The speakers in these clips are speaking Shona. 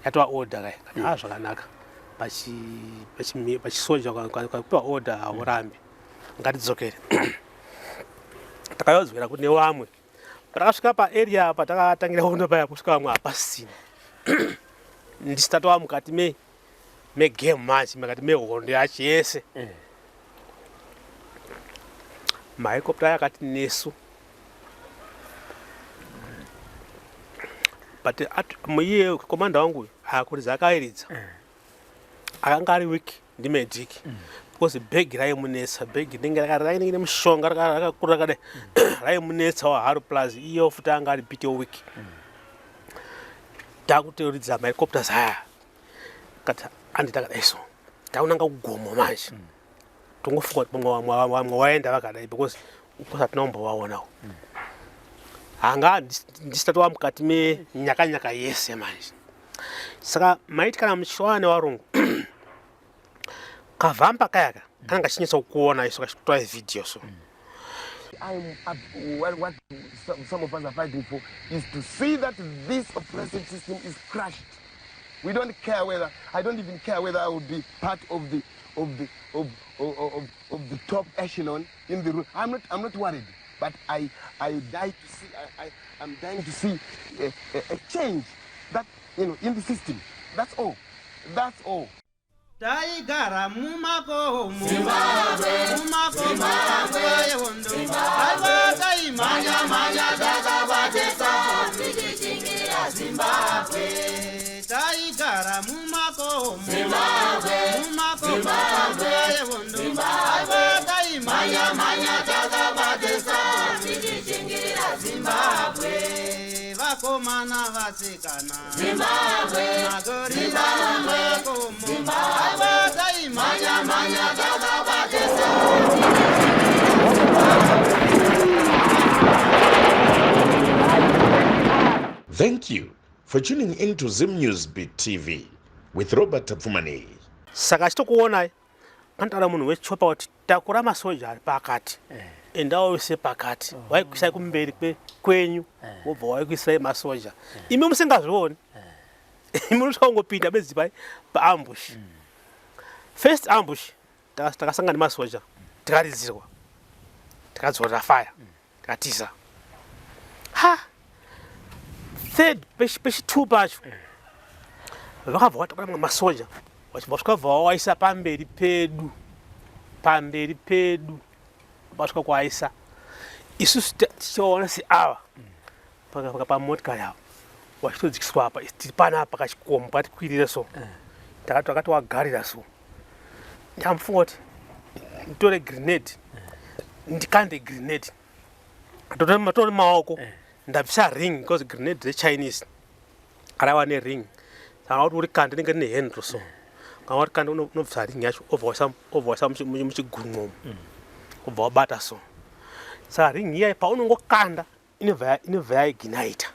yatwa order kai zvakanaka pachisoja kwakupiwa order haurambi ngatidzokere. Takayozwera kuti nevamwe patakasvika paarea apa takatangira kuona paya kusvika vamwe hapasina ndisati tava mukati megame match mukati mehondo yacho yese. Mahelicopter yakati nesu but muiye komanda wangu akuridza akairidza akanga ari wiki ndimedic because bhegi raimunetsa bhegi rinenge rainenge nemushonga rakakura rakadai raimunetsa waharo plus iyo futi anga ari bit wiki takutoridza mahelicopters aya kati anditaka so taunanga kugomo manje tongofunga kuti vamwe waenda vakadai because hatina kumbovaonawo hanga ndisati wa mukati menyakanyaka yese manje. Saka maiti kana muchiwana nevarungu kavhamba kayaka kananga chinyatsa kuona iso kachitotora video so what some of us are fighting for is to see that this oppressive system is crushed. We don't care whether I don't even care whether I would be part of the top echelon in the room. I'm not worried, but I'm dying to see a change that in the system. That's all. That's all. Taigara mumako Zimbabwe Zimbabwe manya dakabatesa tichichingira Zimbabwe taigara mumako Zimbabwe manya dakabatesa tichichingira Zimbabwe vakomana vasikana Zimbabwe magorira mumako Thank you for tuning into Zim News Beat TV with Robert Tafumani. Saka chitokuonai pantara munhu wechopa kuti takura masoja ari pakati endawo wese pakati waikuisai kumberi kwenyu wobva waikuisai masoja imi musingazvioni imi muchangopinda bezipai paambush. First ambush takasangana nemasoja tikaridzirwa tikadzorera fire tikatiza third pechi2 pacho vakabva vatakura mamwe masoja vachibva svika bva waisa pamberi pedu vasvika kuaisa isusu tichiona seava pamotikari avo vachitodzikiswa apa tiri panapa kachikomo pakatikwirire so takati wagarira so ndamufunga kuti nditore grenade ndikande grenade ndotore maoko ndabvisa ring because grenade dzechinese arava nering saka kuti uri kande rinenge rine handle so kana kuti kande unobvisa ring yacho obva waisa muchigumwomo obva wabata so saka ring iya paunongokanda inobva yaiginaita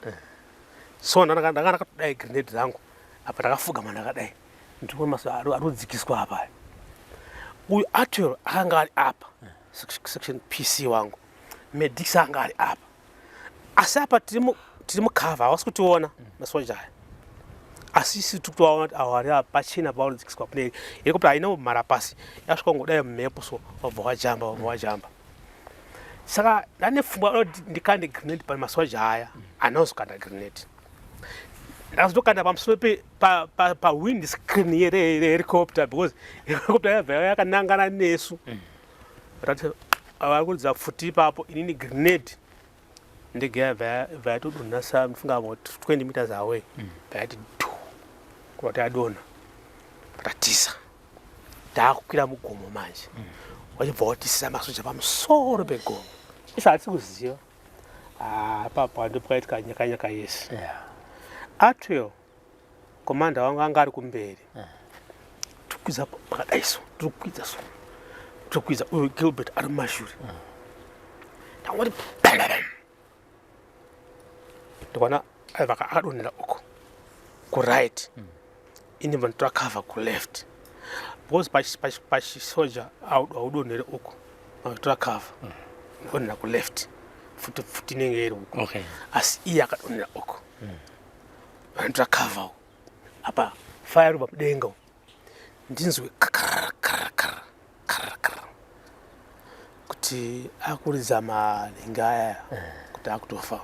so ndanga nakatodai grenade dzangu apa takafugama ndakadai ndikuona maso arodzikiswa apa uyu atwero akanga ari apa section PC wangu medics anga ari apa asi apa tiri mukava hawasi kutiona masoja aya asi isi tikutoona kuti awo ari apa pachena paanodzikiswa kune helicopter haina kumhara pasi yasvika kungodai mumhepo so wabva wajamba saka ndane pfungwa kuti ndikande grenade pane masoja aya anozokanda grenade ndakazotokanda pamusoro pawind screen yehelicopter because helicopter yabva yakanangana nesu vari kuridza futi ipapo inini grenade ndege yabva yatodonha safunga about 20 meters away yati kuti yadonha patatiza taakukwira mugomo manje wachibva watisisa masoja pamusoro pegomo isa hatisi kuziva apapo ndopakaitika nyakanyaka yese atweo komanda wangu anga ari kumberi tukwiza pakadaiso tukwiza uyu Gilbert ari mumashure ndangoti ndikona akadonhera uko kuright ini vandotora cover kuleft because pachisoja audonhere uko vandotora cover ndonhera kuleft futi inenge iri uko asi iye akadonhera uko vandotora cover apa fire ruba mudenga ndinzwe kuti akuriza malinga aya kuti akutofa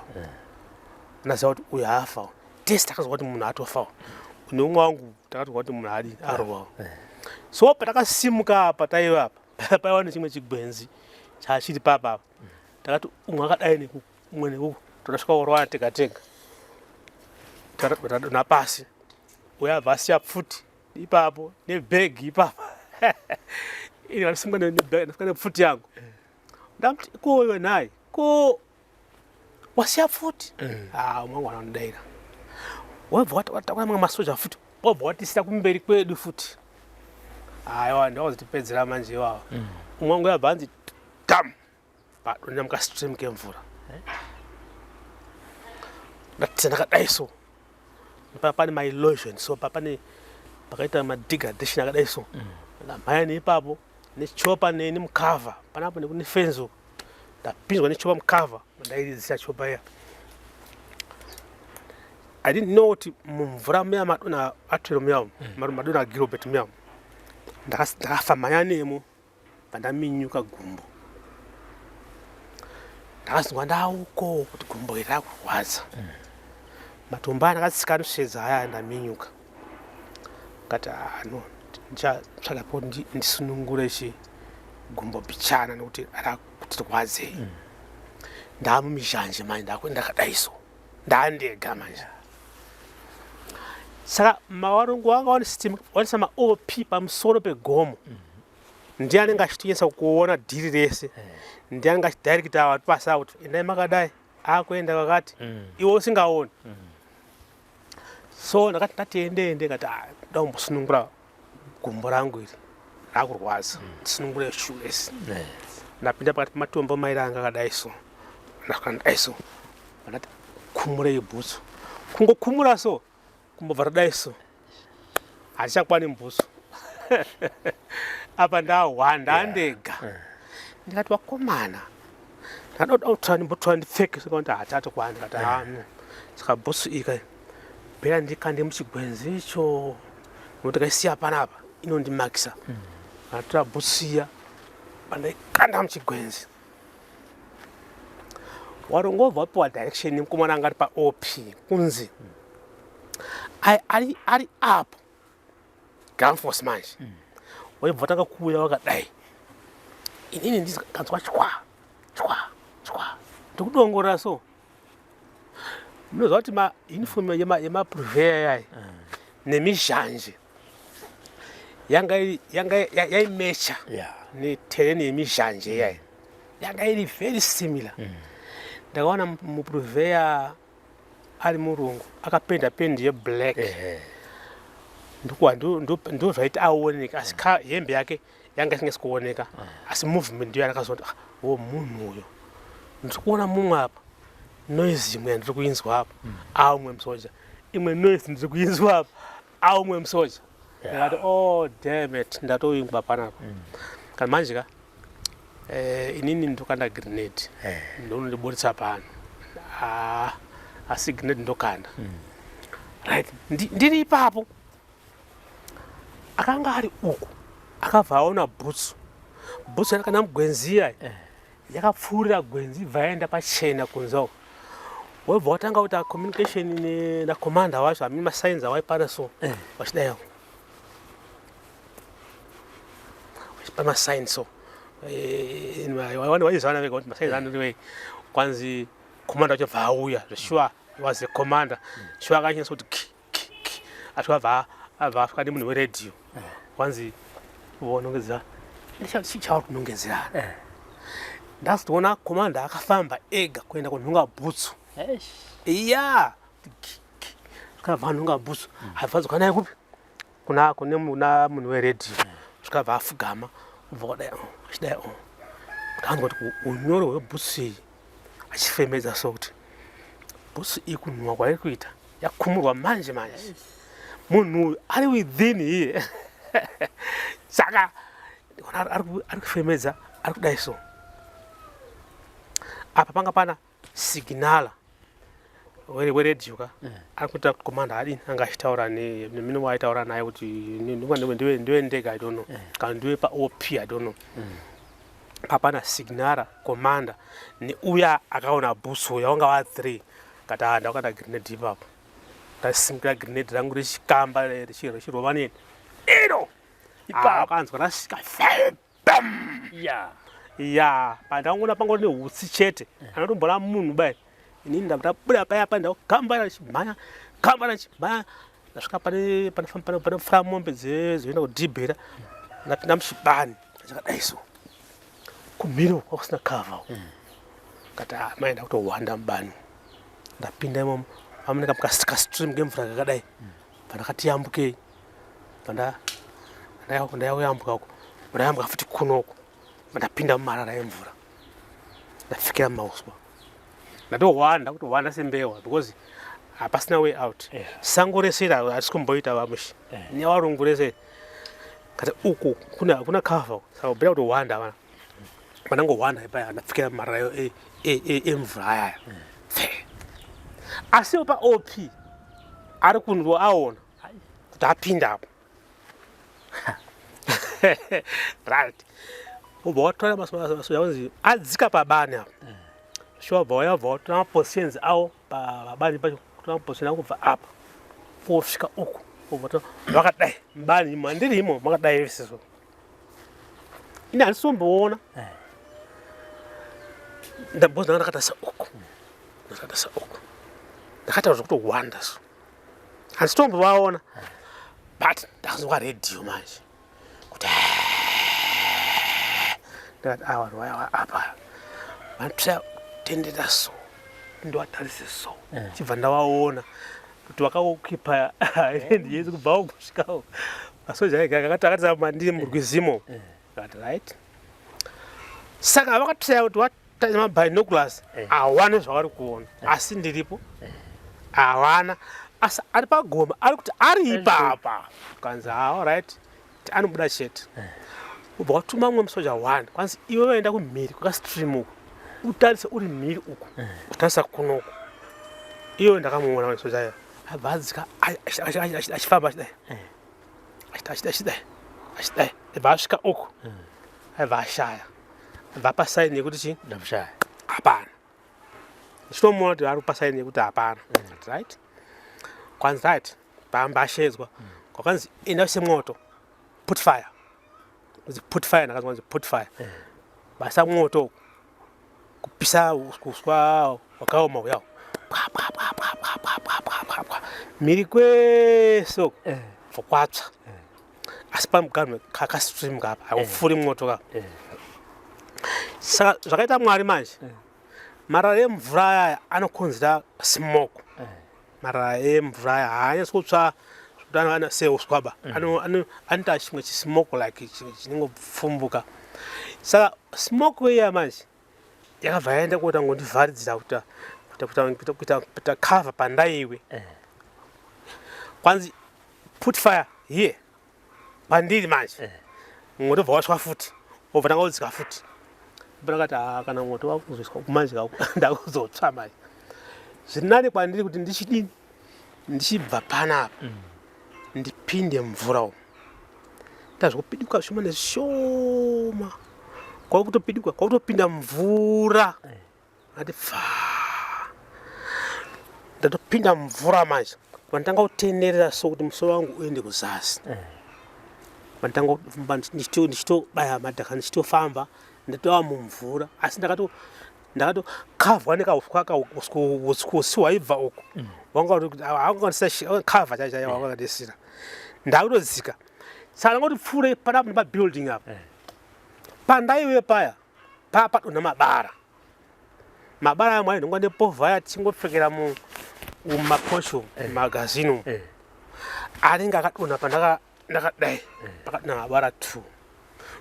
naziva kuti uyu afa tesi takazwa kuti munhu atofa neumwe wangu takatozwa kuti munhu adi arohwa so patakasimuka apa taiva apa paiwa nechimwe chigwenzi chachiri papa takati umwe akadai nekumwe neuku todasvika kurwana tega tega tadona pasi uya abva asiya pfuti ipapo nebhegi ipapa ini ndasimuka nepfuti yangu ndamuti koyo naye ko wasiya pfuti umwe wangu anodaira wabva watakura mamwe masoja futi wabva watisira kumberi kwedu futi aiwa ndawazotipedzera manje iwawa umwe wangu yabva anzi dam padonya mukastream kemvura ndatisa ndakadai so pane maillusion so pane pakaita madegradation akadai so ndamhanya neipapo nechopa nemukava panapo nekune fenzo ndapinzwa nechopa mukava ndairizisa chopa iya I didn't know kuti mumvura muya madona atwero muya madona agirobet muya ndakafamhanya nemo pandaminyuka gumbo ndakazingwa ndauko kuti gumbo iri rakurwadza matombo aya ndakatsika anoshedza aya ndaminyuka kati no ndichatsvaga po ndisunungure gumbo bichana nekuti ara kuti rwadzei ndamumizhanje manje ndakadai so ndandega manje saka mawarongo wanga wanisa ma-op pamusoro pegomo ndiye anenge achitonyesa kuona dhiri rese ndiye anenge achidirecta watu pasa kuti endai makadai akuenda kakati iwe usingaoni so ndakati ndatiende kati ndaumbosunungura gumbo rangu iri rakurwadza ndisunungure shulesi ndapinda pakati pematombo mairi anga akadai so ndakadai so ndati kumurei bhutsu kungokumura so kumbobva radai so hachichakwani mbutsu apa ndahwa ndandega ndikati wakomana ndadoda kutora ndimbotora ndipfeke sekuti hatati kwani kati saka bhutsu ika bhera ndikande muchigwenzi icho nokuti kaisiya panapa inondimakisa ndatora bhutsu iya pandaikanda muchigwenzi warongobva wapiwa direction nemukomana anga ari paop kunzi ari apo ground force manje waibva watanga kuuya wakadai inini ndikanzwa chwa ndikudongorera so munoziva kuti mauniform yemapurveya yayi nemizhanje yaimecha netereni yemizhanje yayi yanga iri very similar ndakaona mupurveya ari murungu akapenda pendi yeblack ndozvaiti aoneka asi hembe yake yanga isingesi kuoneka asi movement ndiyo yakazoti munhu uyo ndiri kuona mumwe apa noise imwe yandiri kuinzwa apa aumwe musoja imwe noise ndiri kuinzwa apa aumwe musoja ndakati damn it ndatoingwa panapa kana manje ka inini ndokanda grenade ndonondiburitsa pano asi grenade ndokanda right ndiri ipapo akanga ari uku akabva aona bhutsu yakana mugwenzi iya yakapfuurira gwenzi bva yaenda pachena kunzao webva watanga kuita communication nakomanda wacho amini masainzi awaipana so vachidayo pamasainzi so waizana vega kuti masainzi anoriwei kwanzi komanda wacho bva auya zveshuwa was a commander shuwa akanyesa kuti atwa abva nemunhu weredio kwanzi vonongedzera chichauri kunongedzerana ndazotoona komanda akafamba ega kuenda kunhunga bhutsu iya zvikabva nhunga bhutsu abvadzwa naye kupi kune munhu weredio zvikabva afugama ubva kudai achidai kanzwa kuti unyoro hwebhutsu iyi achifemedza so kuti bhutsu iyi kunhuhwa kwairi kuita yakumurwa manje munhu uyu ari within here saka ari kufemedza ari kudai so apa panga pana signala weredhiyo ka ari kuita komanda adini anga achitaura nemine waitaura naye kuti ndiwe ndega I don't know kana ndiwe paop I don't know papana signara komanda neuya akaona buso yawanga va3 kati ndakada grenade ipapo ndasimukira grenade rangu richikamba richirova nini ino akanzwa rasvika ya pandaona pangori nehutsi chete anotombora munhu bai inini ndabuda paya pa ndakagamba richimhanya ndasvika panofara mombe dzoenda kudhibhera ndapinda muchibani ndachakadaiso kumhiro kwakusina kava kati maenda kutohwanda mubani ndapinda imomo pamuneka mukasika-stream kemvura kakadai pandakati yambukei pandayambuka uko ndayambuka futi kunoko ndapinda mumarara emvura ndafikira mumauswa ndatohwanda sembewa because hapasina way out sango rese ira hatisi kumboita vamushi nevarungu rese kati uku kuna kava saka ubira kutohwanda vana pandangohwanda ipaya ndafikira mumarara emvura ayaya asiwo paop ari kunhu aona kuti apinda apo right ubva watora masoja kunzi adzika pabani apo sure ubva watora mapositions awo pabani pacho kutora maposition akubva apa posvika uku ubva vakadai mubani mandiri imo makadai visiso ini handisomboona ndabvunza ndakatarisa uku ndakataura kutohwanda so handisitombovaona but ndakazwa redhiyo manje kuti ndakati vanhu vaya apa vanotya kutendera so ndovatarise so chibva ndavaona kuti vakakipa hendi yese kubva kusvikawo masoja akatisa mandiri murwizimo kati right saka vakatya kuti vataisa mabinoculars hawana zvavari kuona asi ndiripo hawana asi ari pagoma ari kuti ari ipapa kanzi right anobuda chete ubva watuma mumwe musoja 1 kwanzi iwe vaenda kumhiri kwakastream uku utarise uri mhiri uku utarisa kunoko iwe ndakamuona musoja iyo abva adzika achifamba achidai abva asvika uku abva ashaya abva apa saini yekuti chii ndamushaya hapana ndichitomuona kuti ari kupa saini yekuti hapana right kwanzi right paamba ashedzwa kwakanzi enda semoto put fire ndakazwa kunzi put fire basa moto kupisa uswa wakaoma uyawo mhiri kwese vokwatsva asi pamuganhu kakastream kapa haufuri moto kapa saka zvakaita mwari manje marara emvura ayaya anokonzera smoke marara emvura aya haanyasi kutsva ana seuswaba anoita chimwe chismoke like chinongopfumbuka saka smoke iya manje yakabva yaenda kuota ngondivharidzira kuita cover pandaiwe kwanzi put fire here pandiri manje mwoto bva waswa futi obva tanga kudzika futi ndakati kana mwoto wakuzoiswa kumanje ndakuzotsva manje zviri nani kwandiri kuti ndichidini ndichibva panapa ndipinde mvura umu ndazvokupidikwa zvishoma nezvishoma kwakutopinda mvura ati ndatopinda mvura manje panditanga kutenerera so kuti musoro wangu uende kuzasi panditanga kufamba ndichitobaya madhaka ndichitofamba ndatova mumvura asi ndakatokavhwa nekausi waibva uku wangaakava chaiwakadisira ndakutodzika saka ndangoti pfuure panapo nepabuilding apa pandaiwe paya papadonha mabara amwe ainhongwa nepovhaya tichingopfekera mumaposho magazino anenge akadonha pandakadai pakadonha mabara 2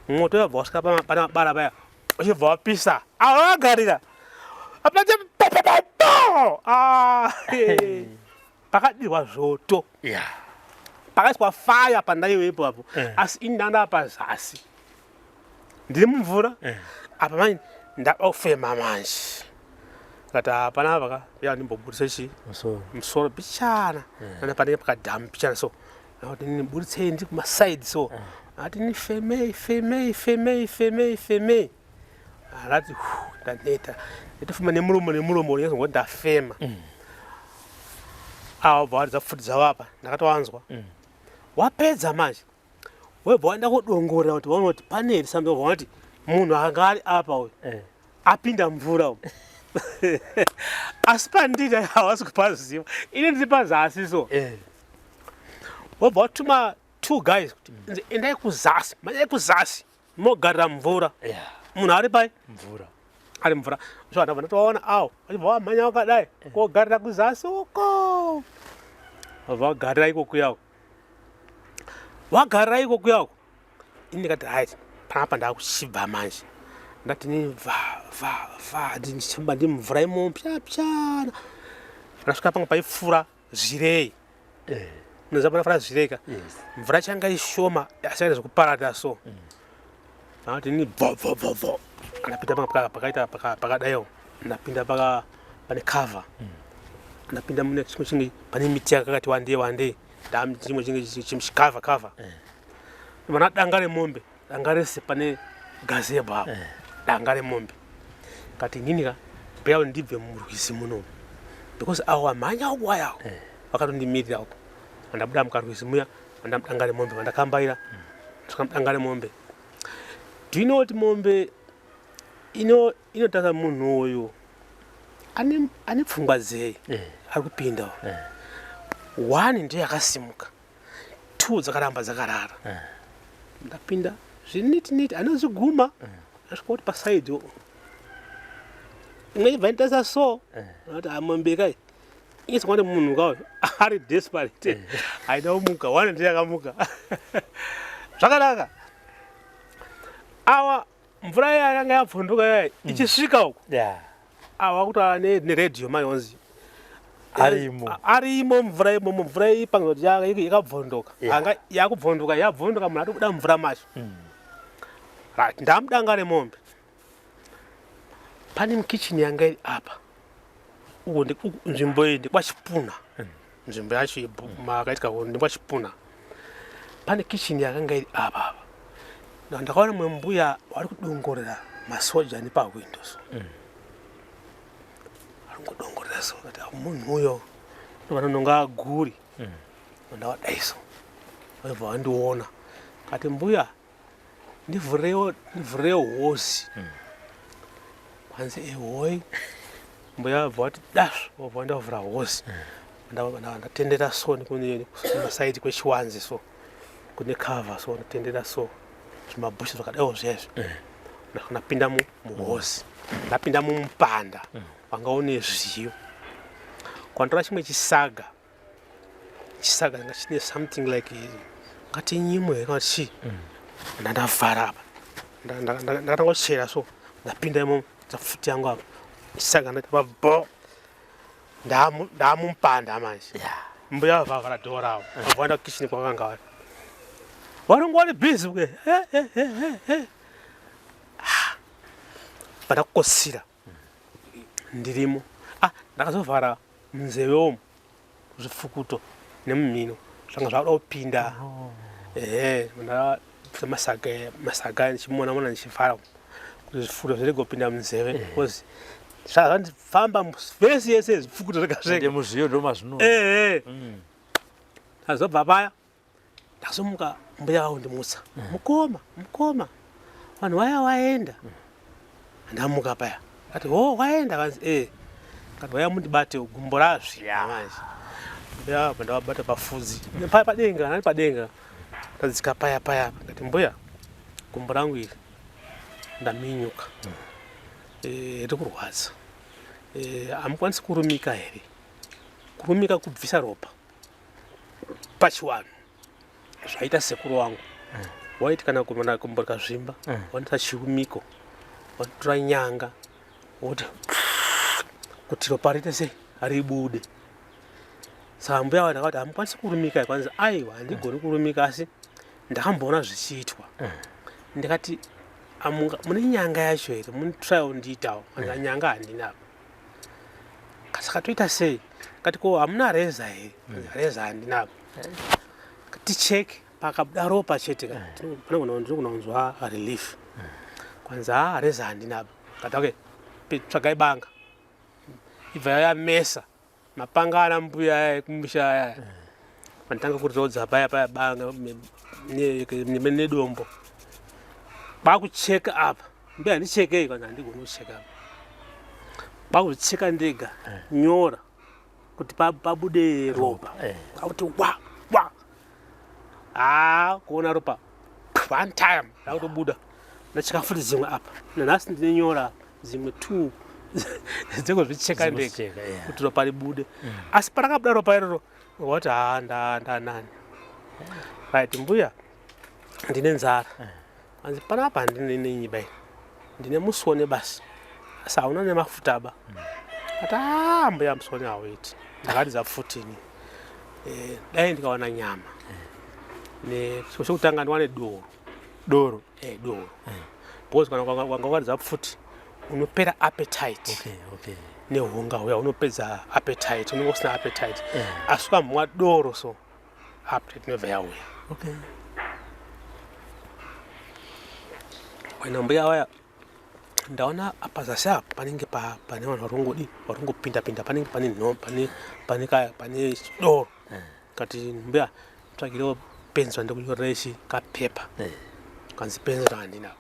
mwoto wabva wasvika pana mabara paya uchibva wapisa avagarira pakadirwa zvoto pakaiswa faya pandaiwepo apo asi ini ndanda pazasi ndiri mumvura apa manje ndaba kufema manje Ndikati panapa ya ndimbobudisa chi musoro pichana ana panenge pakadhamu pichana so kuti ndibudise ndi kuma side so ati ni femei alati ndaneta ndifuma nemulomo yenzo ngo ndafema awo bwari zafuti wapa ndakatowanzwa wapedza manje webva waenda kudongora kuti waona kuti paneri sambe waona kuti munhu angari apa uyu apinda mvura uyu asi panditi hawasi kupaziva ine ndiri pazasi so webva watuma 2 guys kuti endai kuzasi manyai kuzasi mogarira mvura munhu ari pai ari mvura so ndabva ndatovaona awo vachibva wamhanya wakadai kogarira kuzasi uko wabva wagarira ikoko yako wagarira ikoko yako ini ndikati haiti panapa ndakuchibva manje ndati ni ndichimba ndi mvura imo pyapyana ndasvika pamwe paifura zvirei unoziva panafura zvireka mvura changa ishoma yasaita zvekuparata so ndati ni bvo ndapinda pamwe pakaita pakadaiwo ndapinda pane cover ndapinda mune chimwe chinge pane miti yakakati wandei ndachimwe chinge chimshikava mana danga remombe danga rese pane gazebo apo danga remombe kati ninika byawo ndibve murwizi muno because awo amhanya okuwayawo vakatondimirira uko andabuda mukarwizi muya andamudanga remombe vandakambaira ndasvika mudanga remombe do you know kuti mombe inotaka munhu uyu ane pfungwa dzei ari kupinda 1 ndiyo yakasimuka 2 dzakaramba dzakarara ndapinda zviniti anozviguma asvika kuti pasaidi imwe ibva nditasa so ati amombe kai inisa kuti munhu kauyo ari desperate aida kumuka 1 ndiyo yakamuka zvakanaka awa mvura yakanga yabvunduka yai ichisvika uko awa kutaura neredhiyo mayonzi arimo mvura imomo mvura ipangoti yakabvunduka anga yakubvunduka yabvunduka munhu ati kuda mvura macho ndamudanga remombe pane mukichini yanga iri apa nzvimbo iyi ndikwachipuna nzvimbo yacho makaitika ndikwachipuna pane kichini yakanga iri apa ndakaona mwe mbuya wari kudongorera masoja nepawindows ari kudongorera so kuti munhu uyo vanononga aguri ndawadaiso wabva wandiona kati mbuya ndivhurewo hosi panze hoi mbuya wabva wati dasvo wabva wandavhura hosi ndatendera so kumasaidi kwechiwanzi so kune cover so ndatendera so zvimabhushi zvakadaiwo zvezvo ndapinda muhosi ndapinda mumupanda wanga une zviyo kwantora chimwe chisaga nga chine something like ngati nyimwe kana chi ndandavhara apa ndakatangochera so ndapinda imo dzafuti yangu apa chisaga ndati bo ndamumupanda manje mbuya wavhavhara dhoo ravo wabvaenda kukichini kwakanga vari waringo wari busy ke pandakukosira ndirimo ndakazovhara munzeve omo zvifukuto nemumhino zvanga zvada kupinda masaga ndichimona ndichivhara kuti zvifukuto zvirege kupinda munzeve because zvandifamba vese yese zvifukuto zvekazveke azobva paya ndazomuka mbuya wawo ndimutsa mukoma vanhu vaya waenda ndamuka paya ati waenda kanzi kati waya mundibate gumbo razvia manje mbuya ndawabata pafudzi padenga nani padenga tadzika paya kati mbuya gumbo rangu iri ndaminyuka riri kurwadza amukwanisi kurumika here kurumika kubvisa ropa pachiwanhu zvaita sekuru wangu waiti kana kumona gumbo rikazvimba wanoita chiumiko wanotora nyanga woti kuti ropa riite sei ribude saka mbuya wangu akati hamukwanisi kurumika kwanzi aiwa handigoni kurumika asi ndakamboona zvichiitwa ndikati mune nyanga yacho here munitrai undiitawo kwanza nyanga handinapa saka toita sei kati ko hamuna reza here reza handinapo ticheke pakabuda ropa chete ndiri kunonzwa relief kwanza reza handinapo kati okay tsvagai banga ibva yamesa mapanga ana mbuya kumusha aya panditanga kurodza paya banga nedombo bakucheka apa mbuya handichekei kana handigoni kucheka apa bakucheka ndega nyora kuti pabude ropa akuti wa kuona ropa one time ndakutobuda ndacheka futi zimwe apa nanhasi ndine nyora zimwe 2 dzekuzvicheka ndega kuti ropa ribude asi parakabuda ropa iroro wati ndanani right mbuya ndine nzara anzi panapa handine nenyiba ndine musone basi asi hauna nemafuta ba ati mbuya musone hauiti ndakati zapfutini dai ndikawana nyama chokutanga ndiwane doro because kana wangawari zapfuti unopera appetite nehunga uya unopedza appetite unenge usina appetite asi ukamwa doro so appetite inobva yauya waina mbuya waya ndaona apa zasi apa panenge pane vanhu varongopinda panenge pane doro kati mbuya tsvagirewo penzi vandikunyorera ichi kapepa kanzi penzi handina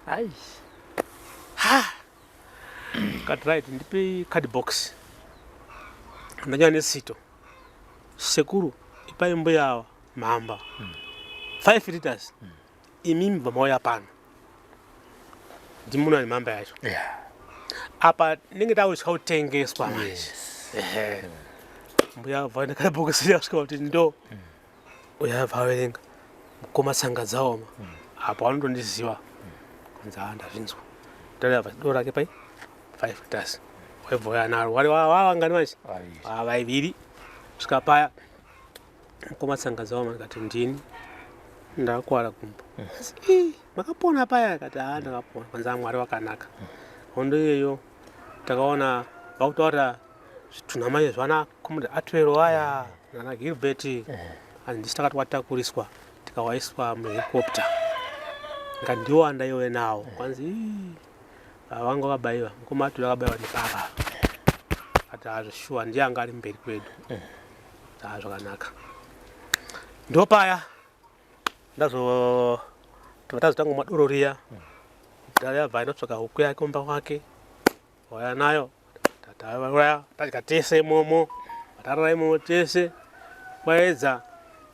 kati right ndipe card box ndanyanya nesito sekuru ipai mbuya mhamba 5 liters imimi vamauya pano ndimuna nemhamba yacho apa ndinenge tautengeswa manje mbuya vana card box yasvika kuti ndo uyabva averenga mukoma Tsangadzaoma apo vanondondiziva kunzi ndazvinzwa ndoreva doro rake pai 5 liters waibvoya naro wavangani manje vaiviri svika paya mukoma Tsangadzaoma ndikati ndini ndakwara kumba makapona paya akati ndakapona kwanza Mwari wakanaka hondo iyeyo takaona vakutaura zvitunhama zvana komunda atwero aya nana Gilbert handisi takati watakuriswa tikawaiswa muhelicopter ndiwo andaiwe nawo kwanzi vanga vakabayiwa mukoma atwero akabayiwa nebaba ati azvishuwa ndiye anga ari mberi kwedu zvakanaka ndo paya tazotanga madoro riya yabva inotsvaka huku yake kumba kwake waya nayo tatauya tadya tese imomo vatarara imomo tese kwaedza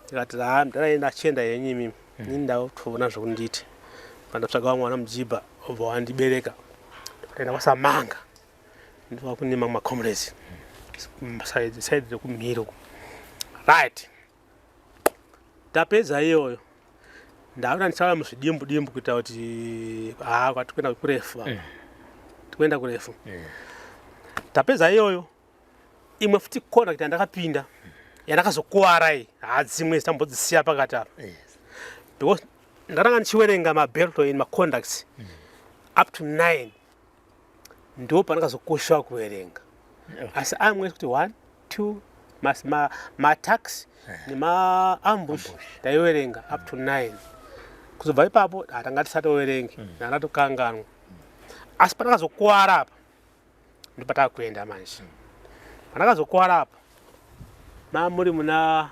tikati ndaraenda chienda yenyu imimi ini ndatoona zvokunditi pandatsvagawo mwana mujibha obva wandibereka ndikaenda kwasamanga ndova kunema macomrades saidi rekumhiro right tapedza iyoyo ndaona ndichaura muzvidimbu kuita kuti kwatikuenda kurefu tikuenda kurefu tapedza iyoyo imwe futi kona kuti andakapinda yandakazokuwara iyi hadzimwe zitambodzisiya pakati apa because ndaranga ndichiwerenga mabelto in maconducts up to 9 ndo pandakazokoshawa kuverenga asi amwe kuti 1 2 matax nemaambush ndaiwerenga up to 9 kuzobva ipapo tanga tisatoverengi ndandatokanganwa asi pandakazokuwara apa ndopatakuenda manje pandakazokuwara apa mamuri muna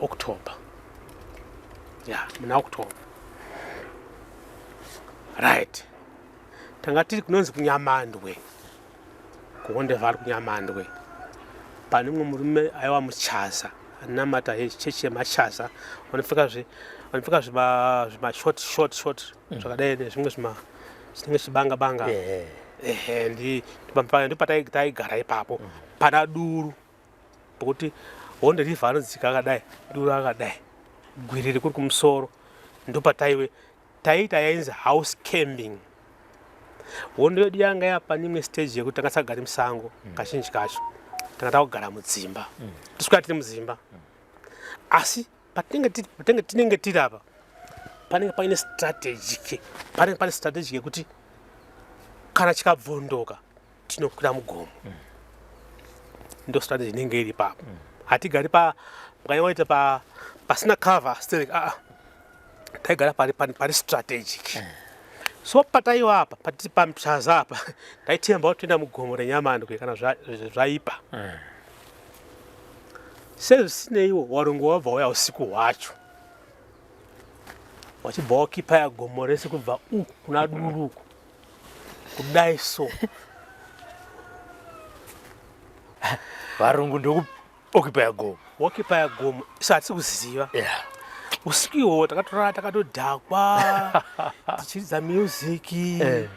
October muna October right tanga tiri kunonzi kunyamandwe kuondevhari kunyamandwe pane mumwe murume aiwa muchaza anamata chechi yemachaza vanopfeka zvimashort zvakadai nezvimwe zvinenge chibanga ndopataigara ipapo pana duru pokuti honde rivha anodzika akadai duru akadai gwiriri kuri kumusoro ndopataiwe taita yainzi house camping hondo yedu yanga yapa nimwe stage yekuti tanga tisagari musango kazhinji kacho tanga takugara mudzimba tiswera tiri mudzimba asi patinenge tiri apa panenge paine strategy yekuti kana chikabvondoka tinokwira mugomo ndo strategy inenge iri papo. Hatigari mukanyaita pasina cover still taigara pari strategic. So pataiwa apa patiti pamchaza apa taitemba kuti toenda mugomo renyamando kana zvaipa. Sezvisineiwo warungu wabva wauya usiku hwacho wachibva wakipa ya gomo rese kubva uku kuna duruku kudai so varungu ndokuokipa ya gomo wakipa ya gomo isa hatisi kuziva. Usiku iwo takatodhakwa tichiridza music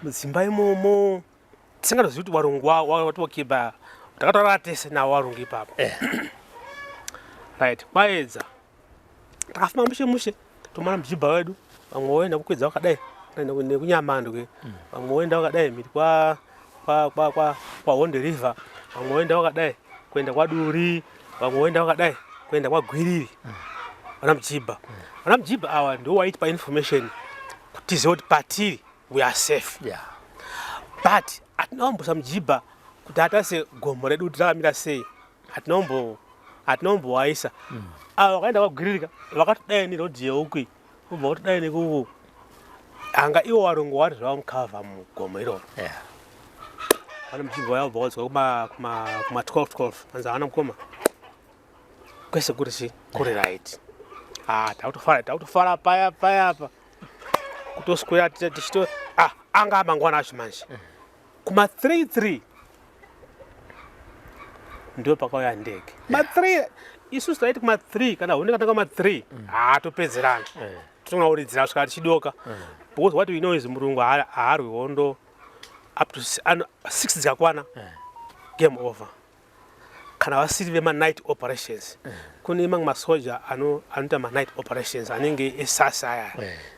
mudzimba imomo tisingazivi kuti warungu watokipa takatorara tese nawo warungu ipapo. Right, maedza takafamba mushe tomara mujibha wedu vamwe voenda kukwidza wakadai nekunyamando ke vamwe voenda wakadai mhiri kwa Honde River, vamwe voenda wakadai kuenda kwaDuri, vamwe voenda wakadai kuenda kwaGwiriri. Vana mujibha awa ndo waitipa information kuti tizive kuti patiri we are safe. But atinombosha mujibha kuti atase gomo redu kuti rakamira sei atinombowaisa. Ava vakaenda kwaGwiriri vakatodai nerodhi yeukwi kubva kutodai nekuku anga iwo varungu wari zvavamukavha mugomo iroro. Vana mujibha vayabva vadzwa kuma 12 manzi havana mukoma kwese kuri right. Takutofara payapa kutoswera tichito anga amangwana acho manje kuma 3 ndio pakauya ndege. Ma3 isusu taiti kuma 3 kana Honde katanga kuma3 topedzerana tonauridzira kusvika tichidoka because what we know is murungu haarwi hondo up to 6 dzikakwana game over. Kana vasiri vema-night operations kune mamwe masoja anoita ma-night operations anenge esasa aya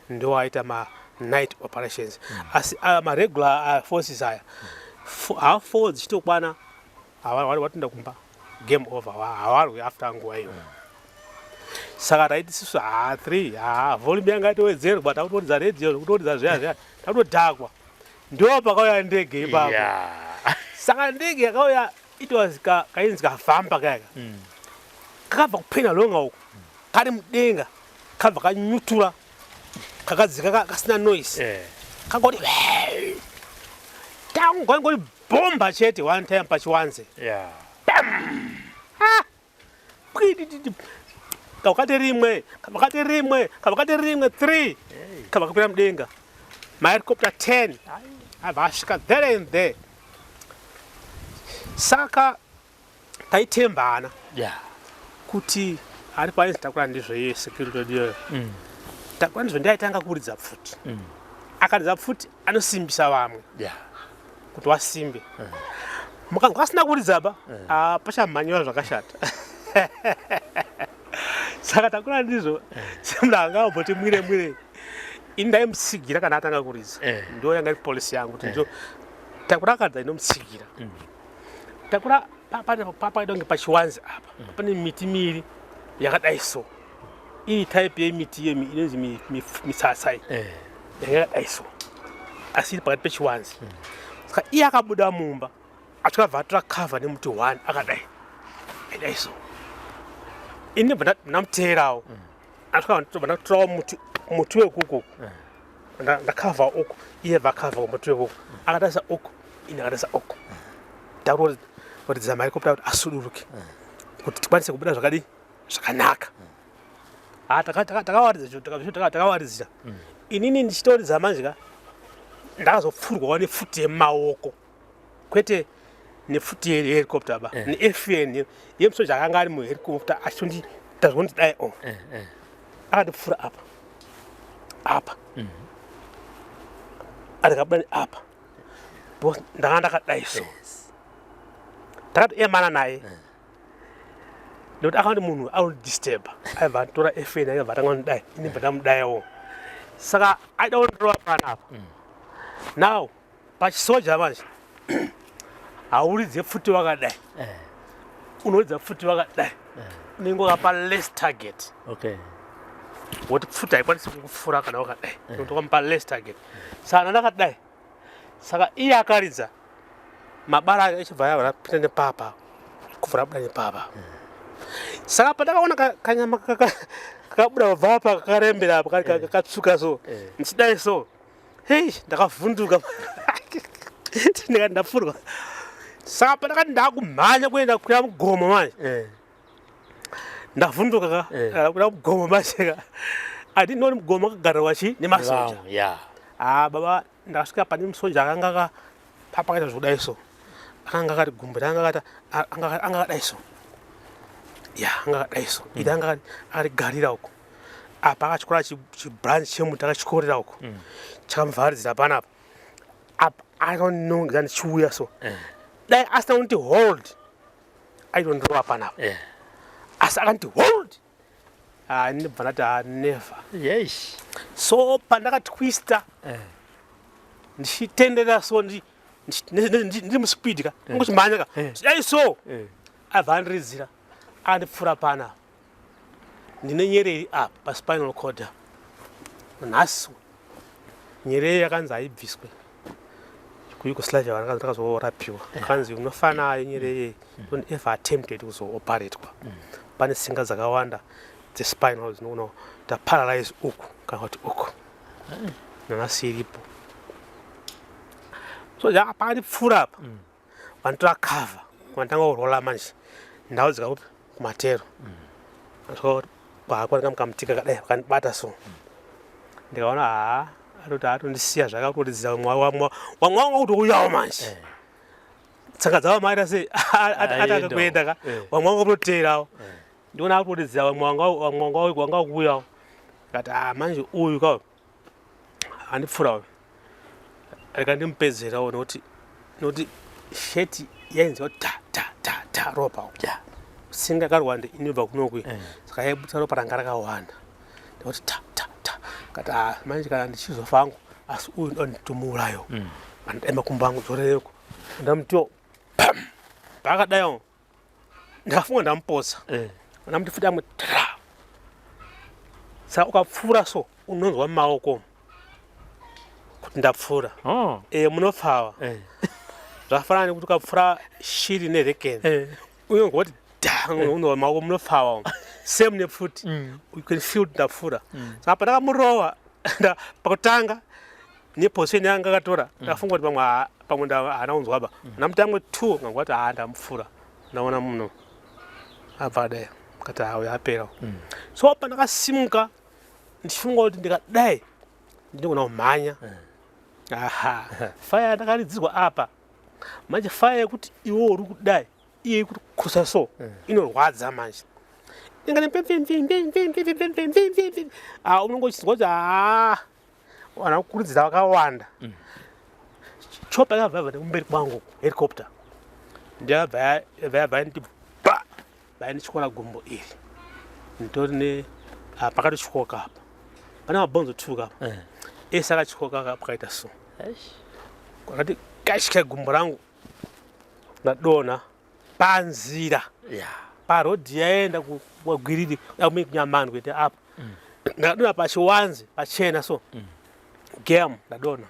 ndo aita ma-night operations. Asi ma-regular forces aya hafo dzichitokwana watoenda kumba game over hawarwi after nguva iyo. Saka taiti sisu 3 volume yanga itowedzerwa but takutoridza radio kutoridza zviya takutodhakwa ndo pakauya ndege ipapo. Saka ndege yakauya itowazika kainzi kafamba kayaka kakabva kupenya longa uku kari mudenga kabva kanyutura kakadzika kasina noise kangoti tangongoti bomba chete one time pachiwanze. Kavakati rimwe 3 kavakapira mudenga mahelicopter 10 abva asvika there and there. Saka taitembana kuti ari painzi takura ndizvo iye security ndiyo takura ndizvo ndiaitanga kuridza pfuti akaridza pfuti anosimbisa vamwe kuti wasimbe. Mukanga asina kuridzaba pachamhanyiwa zvakashata. Saka takura ndizvo semunhu angamboti mwire ini ndaimutsigira kana atanga kuridza ndo yanga iri polisi yangu kuti ndio takura akadza inomutsigira. Takura papaidonge pachiwanze apa pane miti miri yakadai so iyi type yemiti inonzi mitsatsa yakadai so asi iri pakati pechiwanze. Saka iye akabuda mumba achikabva atora cover nemuti 1 akadai aidai so ini ndamuteerawo asvikabva ndatorawo muti wekuku ndakavha uku iye vakavha muti wekuku akatarisa uku ini akatarisa uku takuridza mahelicopter kuti asuduruke kuti tikwanise kubuda zvakadi zvakanaka. Takawaridzira inini ndichitoridza manje ndakazopfurwawo nefuti yemaoko kwete nefuti yehelicopter ba neFN yemusoja akanga ari muhelicopter achitonditazwa kuti dai akandipfura apa arikabuda apa ndakanga ndakadai so takatoemana naye nekuti akandi munhu anodisturba aibva atora FN aibva atanga kundidai ini bva ndamudayawo. Saka aida kundirova panapa now pachisoja manje hauridze futi wakadai unoridza futi wakadai unenge wakapa less target woti futi haikwanisi kukufura kana wakadai nokuti wamupa less target. Saka ndakadai saka iye akaridza mabara ake echibva yapinda nepapa kufura budani papa saka pandakaona kanyama kakabuda kubva apa kakarembera apa kakatsuka so ndichidai so hei ndakavhunduka ndikati ndapfurwa saka pandakati ndakumhanya kuenda kuya mugomo manje ndavhunduka kuda mugomo manje andinoni mugomo akagarwa chi nemasoja baba ndakasvika pane musoja akanga pakaita zvodai so akanga akati gumbo anga akadai so anga akadai so ida anga akarigarira uko apa akachikora chibranch chemuti akachikorera uko chakamuvharidzira panapa apa akanonga ndichiuya so dai asina kunti hold aitondirowa panapa asi akanti hold ndibva ndati never so pandakatwista ndichitenderera so ndiri muspeed ka ngochimhanya ka chidai so abva andiridzira andipfura panapa ndine nyereri apa paspinal cord nhasi nyereri yakanzi haibviswe kuYugoslavia ndakazorapiwa kanzi unofana nayo nyereri don't ever attempted kuzooperatwa pane tsinga dzakawanda dzespinal dzinoona taparalyze uku kana kuti uku nanhasi iripo so pakandipfura apa vanotora cover vanditanga kurola manje ndau dzikakupi kumatero kwakwanikamkamutika kadai vakandibata so ndikaona atoti atondisiya zvakatodidzira wamwe wanga kutouyawo manje Tsangadzaoma aita sei atanga kuenda ka wamwe wanga kutoterawo ndiona akutodidzira wamwe wanga kuuyawo kati manje uyu ka andipfura uyu akandimupedzerawo nokuti sheti yainziwa ta ropa singakarwa inobva kunokwi saka yaibudisa ropa ranga rakawanda ndikuti ta kati manje kana ndichizofa angu asi uyu ndonditumurayo andidai makumbo angu dzorereko ndamutiwo pakadayo ndakafunga ndamuposa ndamuti futi amwe tra saka ukapfura so unonzwa mumaoko kuti ndapfura munopfawa zvafanana nekuti ukapfura shiri nerekeni unonzwa kuti unonzwa mumaoko munopfawa same nepfuti you can feel ndapfura saka pandakamurowa pakutanga neposition yanga akatora ndafunga kuti pamwe haana kunzwaba ndamuti amwe 2 ngangwa kuti ndamupfura ndaona muno abva dai kati uyu aperawo so pandakasimuka ndichifunga kuti ndikadai ndinogona kumhanya faya ndakaridzirwa apa manje faya yekuti iwe uri kudai iye kuti kusa so inorwadza manje unongochinzwa kuti wana kukurudzira vakawanda chopa yakabva nekumberi kwangu helicopter ndiyabva nditi ba bai ndichikora gumbo iri nditori pakatotyoka apa pane mabhonzo 2 apa ese akatyoka apa pakaita so kwakati kashika gumbo rangu ndadona panzira parodhi yaenda kwagwiriri kunyamani kuita apa ndakadona pachiwanze pachena so game ndadona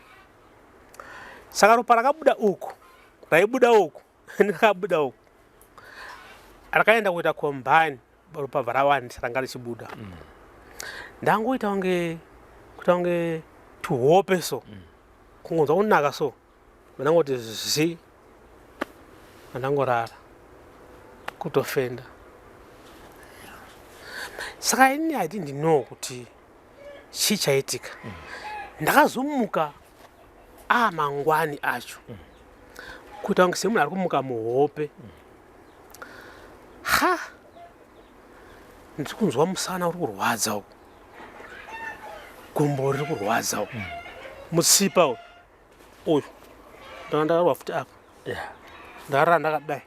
saka ropa rakabuda uku raibuda uku ndakabuda uku rakaenda kuita combine ropa bvarawandisa ranga richibuda ndangoita kunge tuhope so kungonzwa kunaka so ndangoti zi ndangorara kutofenda saka ini I didn't know kuti chichaitika ndakazomuka mangwani acho kuita kunge semunhu ari kumuka muhope ndiri kunzwa musana uri kurwadza uku gumbo riri kurwadza uku mutsipa uyu ndakarwa futi apa ndakarara ndakadai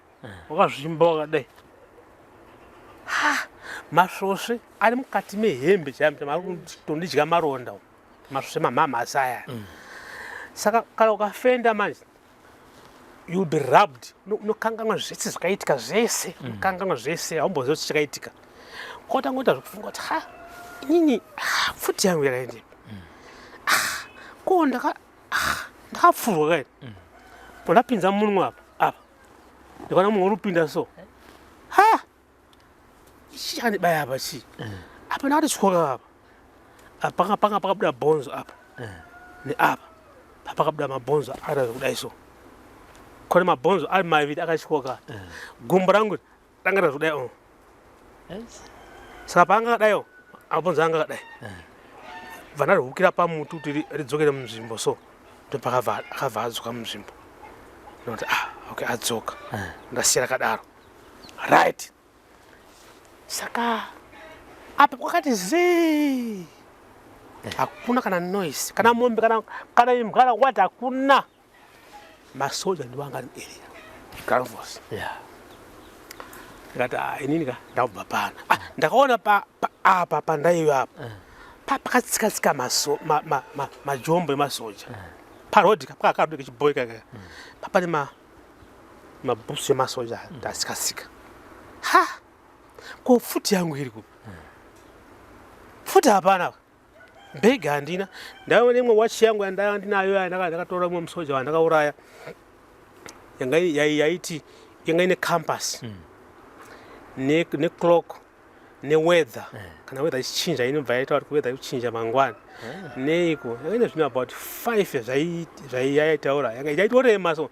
wakazvimba wakadai masvosve ari mukati mehembe chaimo ari kutondidya maronda masvosve mamamhasi aya saka kana ukafenda manje you will be rubbed unokanganwa zvese zvakaitika zvese unokanganwa zvese haumboziva kuti chakaitika kwautanga zvekufunga kuti inini pfuti yangu yakaendepi ko ndakapfurwa kaini ndapinza munhu apa ndikaona munhu uri kupinda so ha ichi chandibaya apa chi apa ndakati tsoka apa pakabuda bhonzo apa neapa pakabuda mabhonzo akataza kudaiso kone mabhonzo ari maviri akatyoka gumbo rangu rangataza kudai saka paanga kadayo mabhonzo anga kadai vana rihukira pamuti kuti ridzokere munzvimbo so akabva adzoka munzvimbo noti okay adzoka ndasiya rakadaro right saka apa kwakati zii hakuna kana noise kana mombe kana imbwa kana what hakuna masoja ndiwo angandiderera galvos ndikati inini ndakubva pana ndakaona apa pandaiyo apa pakatsika majombo emasoja parodi pakakadwe kechiboyi kaka papane mabhusu emasoja ndasikasika ha ko futi yangu iriku futi hapana bhegi handina ndaiona imwe wachi yangu yandaiva ndinayo ndakatora umwe musoja wandakauraya yanga ine campus neclock neweather kana weather ichichinja inobva yaita kuti weather ikuchinja mangwana neiko yanga ine zvinhu about 5 zvaiyaitaura yanga ichaitorema so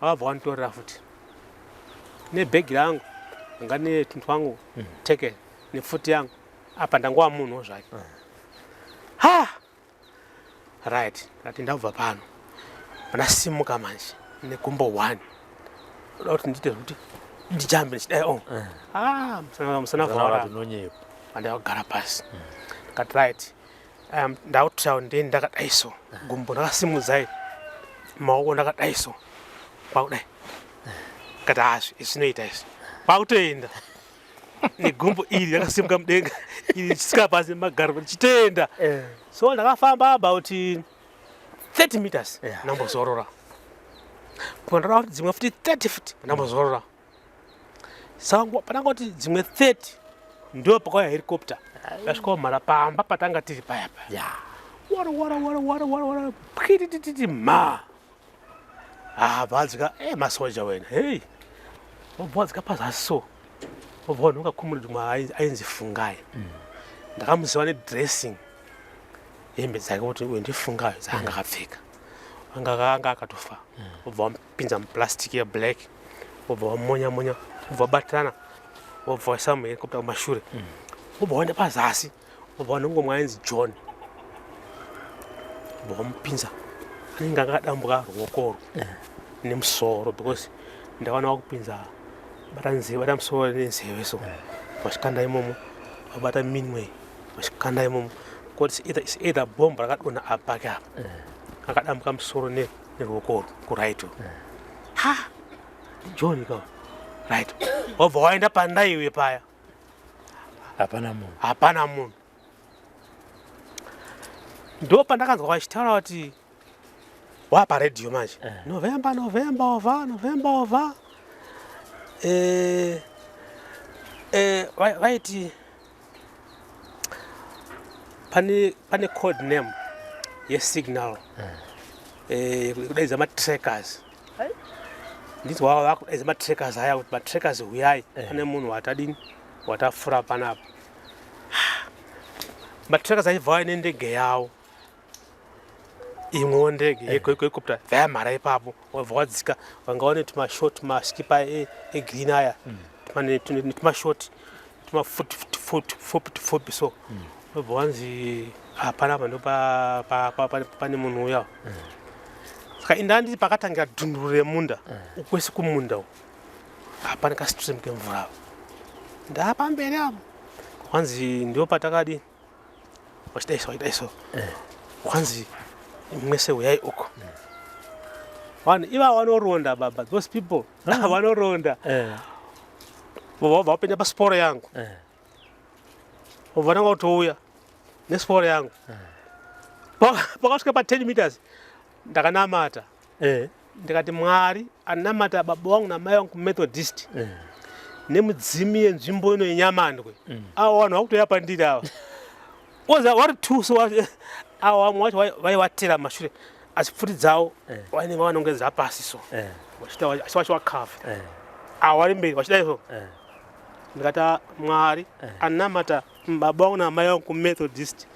avabva wanditorera futi nebhegi rangu anga ne tunhu twangu teke nefuti yangu apa ndangova munhu zvake ha right ngati ndabva pano panasimuka manje negumbo 1 oda kuti ndiite kuti ndijambe ndichidai musana vhara andakagara pasi ngati right ndautsvawo ndeni ndakadaiso gumbo ndakasimudzai maoko ndakadaiso kwakudai ngati hazvi izvinoita izvi kwakutoenda negumbo iri rakasimuka mudenga iri richisika pasi nemagarwa richitenda so ndakafamba about 30 meters ndambozorora pandara kuti dzimwe futi 30 futi ndambozorora saka pananga kuti dzimwe 30 ndo pakauya helicopter yasvika mhara pamba patanga tiri payapa wara pkitititi ma vadzika masoja wena hei wabva wadzika pazasi so wabva wanhonga kumuri mwe ainzi fungai ndakamuziva nedressing hembe dzake kuti uyu ndifungayo dzaanga akapfeka anga akatofa wabva wampinza muplastic yeblack wabva wamonya wabva wabatirana wabva waisa muhelicopter kumashure wabva waenda pazasi wabva wanhonga mwe ainzi John wabva wamupinza anenge akadambuka ruoko nemusoro because ndakaona wakupinza bata musoro nenzeve so wachikanda imomo wabata minwe wachikanda imomo kuti either bomba rakadonha apake apa akadambuka musoro neruoko kuraito ha John kawa right wabva waenda pandaiwe paya hapana munhu ndo pandakanzwa wachitaura kuti waparedhiyo manje November over vaiti pane code name yesignal kudaidza matrackers nditi wava vakudaidza matrackers aya kuti matrackers huyai pane munhu watadini watafura panapa matrackers aibva wai nendege yawo imwewo ndege yehelicopter vayamhara ipapo wabva wadzika vangaone tumashoti mashikipa egreen aya netumashoti tumafupi so wabva wanzi panapa ndo pane munhu uyawo saka indanditi pakatangira dhunduru remunda ukwese kumunda hapane kastream kemvura ndapamberi apo wanzi ndo patakadi wachidaiso wanzi mwese uyai uko iva vanoronda baba those people vanoronda vapinda pasiporo yangu vananga kutouya nesiporo yangu pakasvika pa10 meters ndakanamata ndikati Mwari anamata baba wangu namai wangu kumethodist nemudzimi yenzvimbo ino yenyamandwe avo vanhu vakutoya pandiri ava oza vari two so avo vamwe vacho vaivatera mashure asi pfuti dzavo vainenge vanongedzera pasi so vacho vakavha avo vari mberi vachidai so ndikata Mwari anamata baba wangu na mai wangu ku Methodist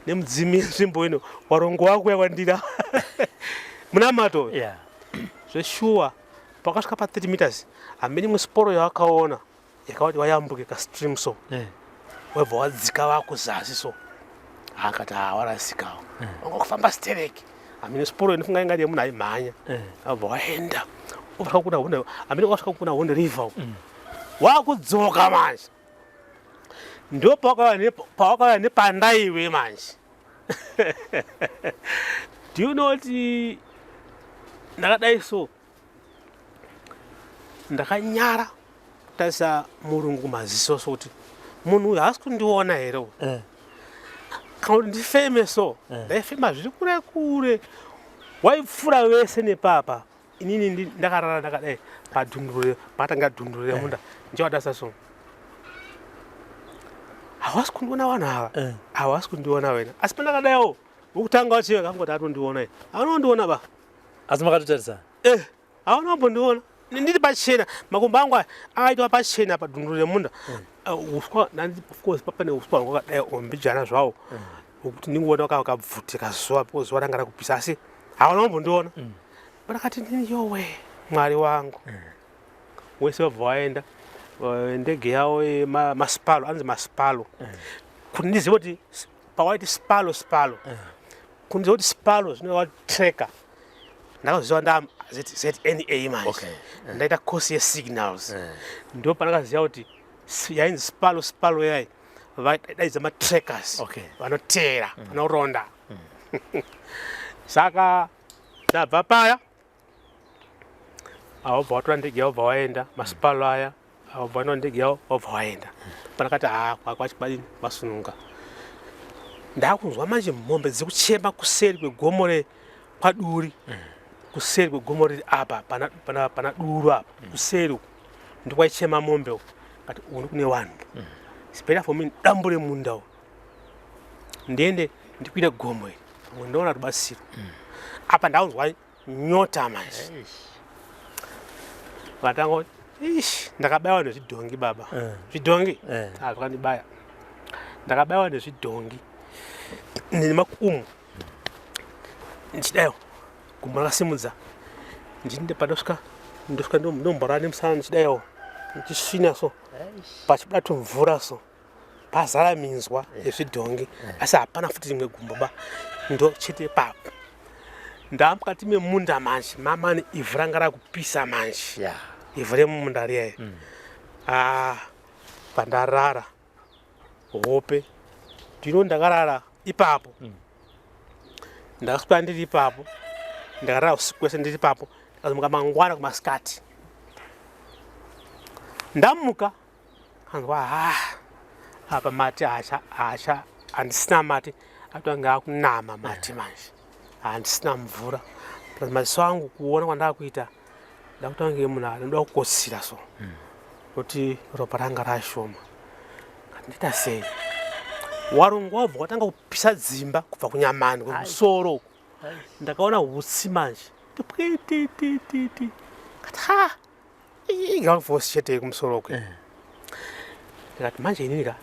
nemudzimi nzvimbo ino warongo wako yakwandira munamato zveshuwa pakasvika pa 30 meters amene imwe sporo yawakaona yakawati wayambuke ka stream so webva wadzika wako zasi so akati warasikawo ungokufamba stereki amene sporo inofunga ingati yemunhu aimhanya abva waenda usvika kuna hunde amene wasvika kuna hunde river wakudzoka manje ndo pawakauya nepandaiwe manje do you know what ndakadai so ndakanyara kutarisa Murungu maziso so kuti munhu uyu haasi kundiona here kana kuti ndifeme so ndaifema zviri kure kure waipfuura wese nepapa inini ndakarara ndakadai padhundurire patanga dhundurire munda njewadasa so hawasi kundiona vanhu ava hawasi kundiona wena asi pandakadaiwo wokutanga wachiwe kangoti atondiona ine aunondiona ba asi makatotarisa aunombondiona ndiri pachena makumbo angu akaitwa pachena padhundurire munda uswa of course pane uswa hwakadai ombijana zvawo wokuti ndingoona wakabvutika zuva po zuva ranga rakupisa asi haunombondiona ndakati ndini yowe Mwari wangu wese wabva waenda ndege yawo maspalo anzi maspalo kuti ndizive kuti pawaiti spalo kuti ndizive kuti spalo zvinova tracker ndakaziva ndam ZNA manje ndaita course yesignals ndo pandakaziva kuti yainzi spalo yai vadaidza matrackers vanoteera vanoronda saka ndabva paya awabva watora ndege yawo bva waenda maspalo aya awabva ndege yawo wabva waenda pandakati kwachibadini masununga ndakunzwa manje mombe dzikuchema kuseri kwegomore kwaduri kuseri kwegomo riri apa pana duru apa kuseri ndikwaichema mombe uko kati uno kune vanhu sipera for me ndambure munda uko ndiende ndikuita gomo iri pamwe ndaona rubatsiro apa ndaunzwa nyota manje vatanga ndakabayiwa nezvidhongi baba zvidhongi zvakandibaya ndakabayiwa nezvidhongi nemakumu ndichidayo gumbo rakasimudza ndinde pandosvika ndomborana nemusana ndichidayo ndichisvina so pachibuda tumvura so pazara minzwa yezvidhongi asi hapana futi rimwe gumbo ba ndo chete papo ndamukati memunda manje mamane ivhu ranga rakupisa manje ivhu remumunda riyai pandarara hope ndino ndakarara ipapo ndakasvika ndiri ipapo ndakarara usiku kwese ndiri ipapo ndikazomuka mangwana kumasikati ndamuka kanzwa apa mati handisina mati atanga akunama mati manje handisina mvura maziso angu kuona kwandaakuita ndakutange munhu anoda kukotsira so kuti ropa ranga rashoma kandiita sei warongo wabva watanga kupisa dzimba kubva kunyamani kwemusoro uko ndakaona hutsi manje ndipwititititi kati ingavosi chete kumusoro uko ndikati manje ininika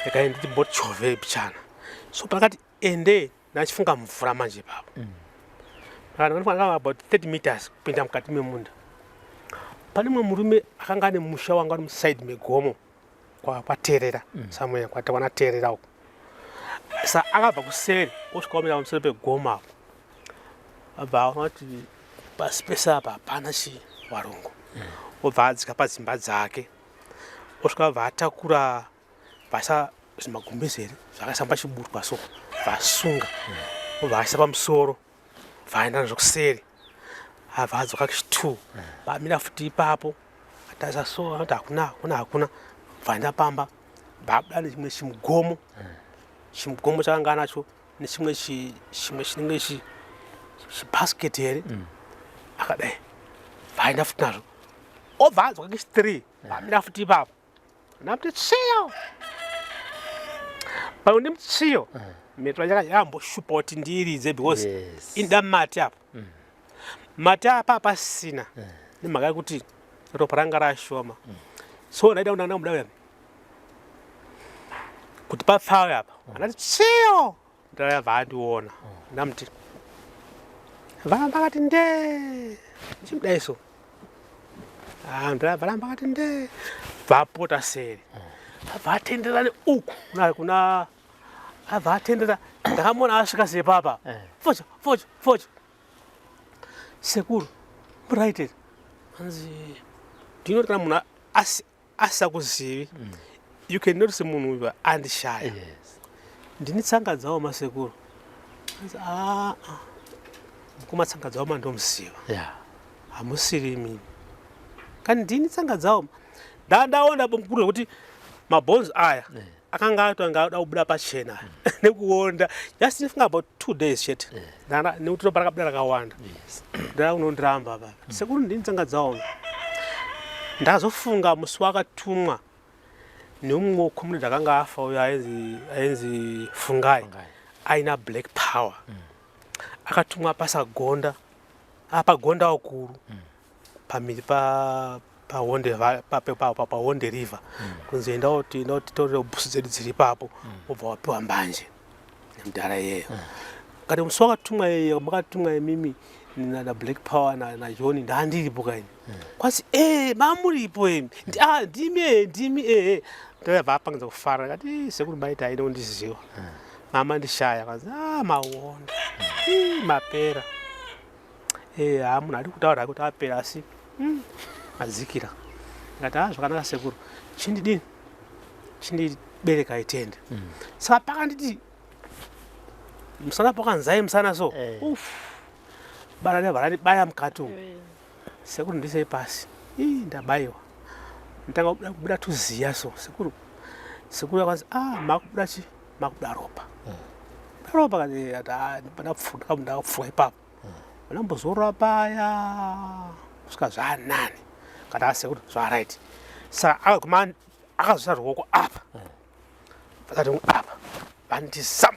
ndikaenda nditi mboti chovei pichana so pakati ende ndachifunga mvura manje ipapo pakati about 30 meters kupinda mukati memunda pane mumwe murume akanga ane musha wanga ari muside megomo kwaterera samwe kwanaterera uko sa akabva kuseri osvika omira pamusoro pegomo apo abva aona kuti pasi pese apa hapana chiwarongo obva adzika padzimba dzake osvika abva atakura basa zvimagumbezeri zvakasamba chiburwa so vasunga obva aisa pamusoro vaenda nazvo kuseri abva adzoka kuchitu vamira futi ipapo atarisa so anoti hakuna vaenda pamba vabuda nechimwe chimugomo chakanga nacho nechimwe chinenge chibhasiketi here akadai vaenda futi nazvo obva adzoka kuchi3 vamira futi ipapo ndamuti tsiyo pamwe ndi mutsiyo metro yakamboshupa kuti ndiiridze because inda mati apo mati apa pasina nemhaka yekuti ropa ranga rashoma so ndaida unana mudawe kuti papfawe apa andati chiyo ndayabva andiona ndamuti varamba vakati nde chimudaiso ndayabva vakati nde vapota seri abva atenderane uku kuna abva atendera ndakamona asvika sepapa focha sekuru muraiteri anzi ndinoti kana munhu asisakuzivi you can notice munhu uyu andishaya ndini Tsangadzaoma sekuru anzi mukoma Tsangadzaoma ndomuziva hamusiri mini kani ndini Tsangadzaoma ndaona bomukuru kuti mabhonzi aya akanga atanga kubuda pachena nekuonda just nifunga about 2 days chete nekuti ropa rakabuda rakawanda ndara kunondiramba baba sekuru ndini Tsangadzaoma ndazofunga musi wakatumwa neumwe community akanga afa uyo ainzi Fungai aina black power akatumwa pasagonda apagonda wakuru pamiri pawonde river kunzi enda titorere bhusi dzedu dziri papo obva wapiwa mbanje nemudhara iyeyo kati musi wakatumwa iyeyo makatumwa imimi na black power na John ndandiripo kaini kwasi mamuripo ndimi ndabva apangidza kufara kati sekuru maita aine kundiziva mama ndishaya kazi mawonda mapera munhu ari kutaura kuti apera asi madzikira ngati zvakanaka sekuru chindidini chindibereka itende saka pakanditi musana pakanzai musana so bara nevarandibaya mukati umu sekuru ndisei pasi ndabayiwa nditanga kubuda tuziya so sekuru akati makubuda chi makubuda ropa kati ndakapfuka ipapo ndambozorora paya kusvika zvaanani kati asekuru zvaraiti saka akazvisa ruoko apa vakati apa vandizam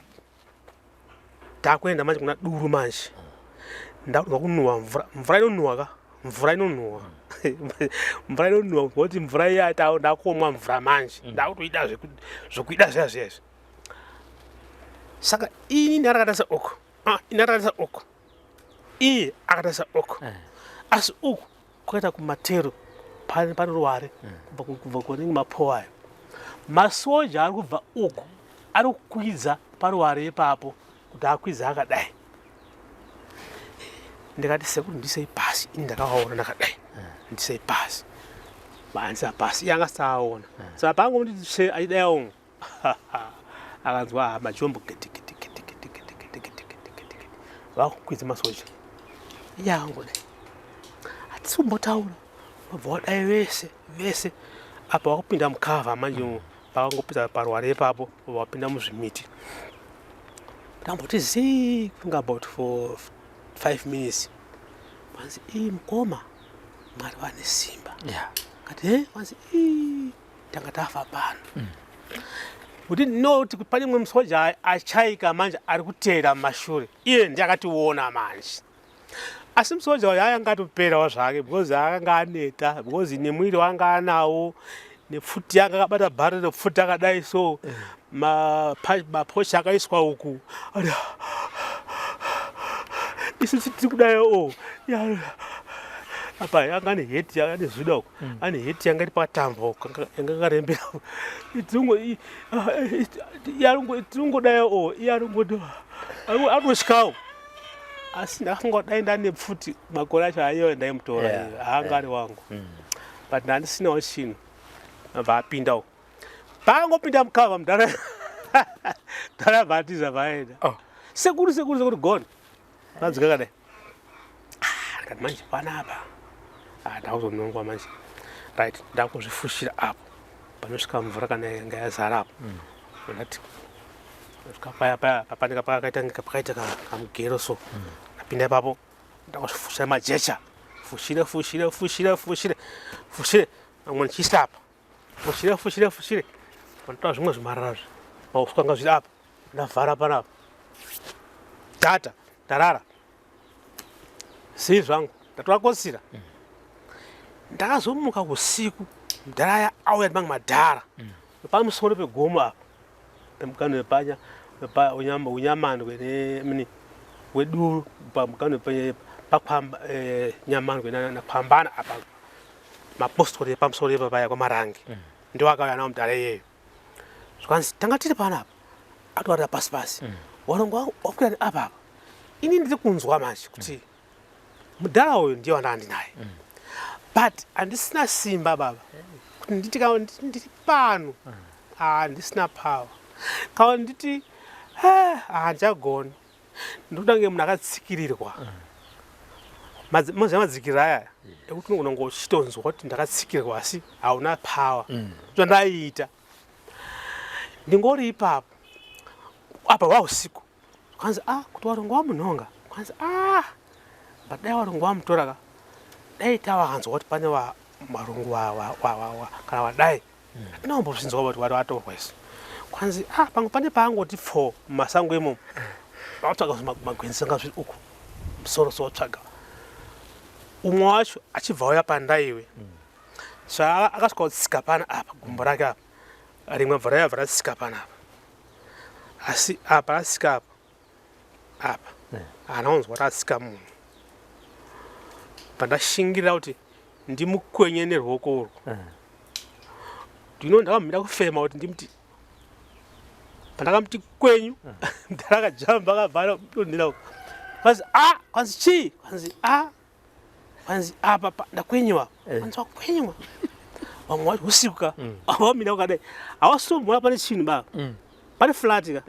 ndakuenda manje kuna duru manje ndakuda kunhuhwa mvura inonhuhwa mvura inonhuhwa ngokuti mvura iyatawo ndakomwa mvura manje ndakutoida zvokuida zvezvezvi saka ini ndakatarisa uku iye akatarisa uku asi uku kwakaita kumatero pane ruware kubva kunenge mapowayo masoja ari kubva uku ari kukwidza paruware ipapo kuti akwidza akadai ndikati sekuru ndisei pasi ini ndakawaona ndakadai ndisei pasi bandisa pasi iye angasaaona saka pangomutise achidai umwe akanzwa majombo vakukwidza masoja iye angodai hatisumbotaura wabva wadai vese apa wakupinda mukava manje pakangopedza paruware ipapo wapinda muzvimiti ndamboti zii kunga about for 5 minutes manzi mukoma mwari vane simba kati manzi tanga tafa pano kuti ndinoti pane mwe musoja achaika manje ari kuteera mumashure iye ndakationa manje asi musoja uyo ayangatoperawo zvake because akanga aneta because nemwiri wanga anawo nepfuti yanga akabata bhari repfuti akadai so maposha akaiswa uku isusu tiri kudayo apa yanga ane heti yanga ane zvida uku ane heti yanga iri patambo yanga akarembera tiringodayo iye arikutosvikawo asi ndakangodai ndane pfuti makore acho aiyo ndaimutora haanga ari wangu but ndandisinawo chinhu abva apinda uko paangopinda mukava ndarabhatiza vaenda sekuru gone vanzika kadai ndikati manje panapa ndakuzonongwa manje right ndakuzvifushira apo panosvika mvura kana yanga yazara apo ndati svika paya papanenge pakaita kamugero so ndapinda ipapo ndakuzvifushira majecha fushire amwe ndichiisa apa fushire pandotora zvimwe zvimarara mauswa nga zviri apa ndavhara panapa tata ndarara sii zvangu ndatovakosira ndakazomuka usiku mdharaya auya ndimanga madhara pamusoro pegomo apa pamukano wepanya unyamandwe mini weduru pamukano pakwamba nyamandwe nakwambana apa mapostori pamusoro ipa paya kwamarangi ndiwo akauya nawo mdhara iyeyo zvikanzi tanga tiri panapa atwarira pasi pasi warongo wakwira apa ini ndiri kunzwa manje kuti mudhara uyu ndiye wandandinaye but handisina simba baba kuti nditi kawa ndiri pano handisina power kawa nditi handjagoni ndokudange munhu akatsikirirwa maziva madzikirira aya ekuti unogona ngochitonzwa kuti ndakatsikirirwa asi hauna power zvandaita ndingori ipapo apa wausiku kwanzi kuti warongo wamunhonga kwanzi but dai warongo wamutora dai tawanzwa kuti pane marungu kana wadai atinombozvinzwa kuti wari watorwa isu kwanzi pamwe pane paangoti 4 mumasango imomo vatsvaga magwenzi anga zviri uku musoro sotsvaga umwe wacho achibva uya pandaiwe akasvika kutsika pana apa gumbo rake apa rimwe bva rayabva ratsika pana apa asi apa rasika apa haana kunzwa ratsika munhu pandashingirira kuti ndimukwenye neruoko urwo ndino ndakamhira kufema kuti ndimuti pandakamuti kwenyu ndarakajamba akabva dondera uko kwanzi chii kwanzi apa ndakwenywa kwanzi wakwenywa vamwe wati usiku wamira ukadai hawasombola pane chinhu baba pane flat ka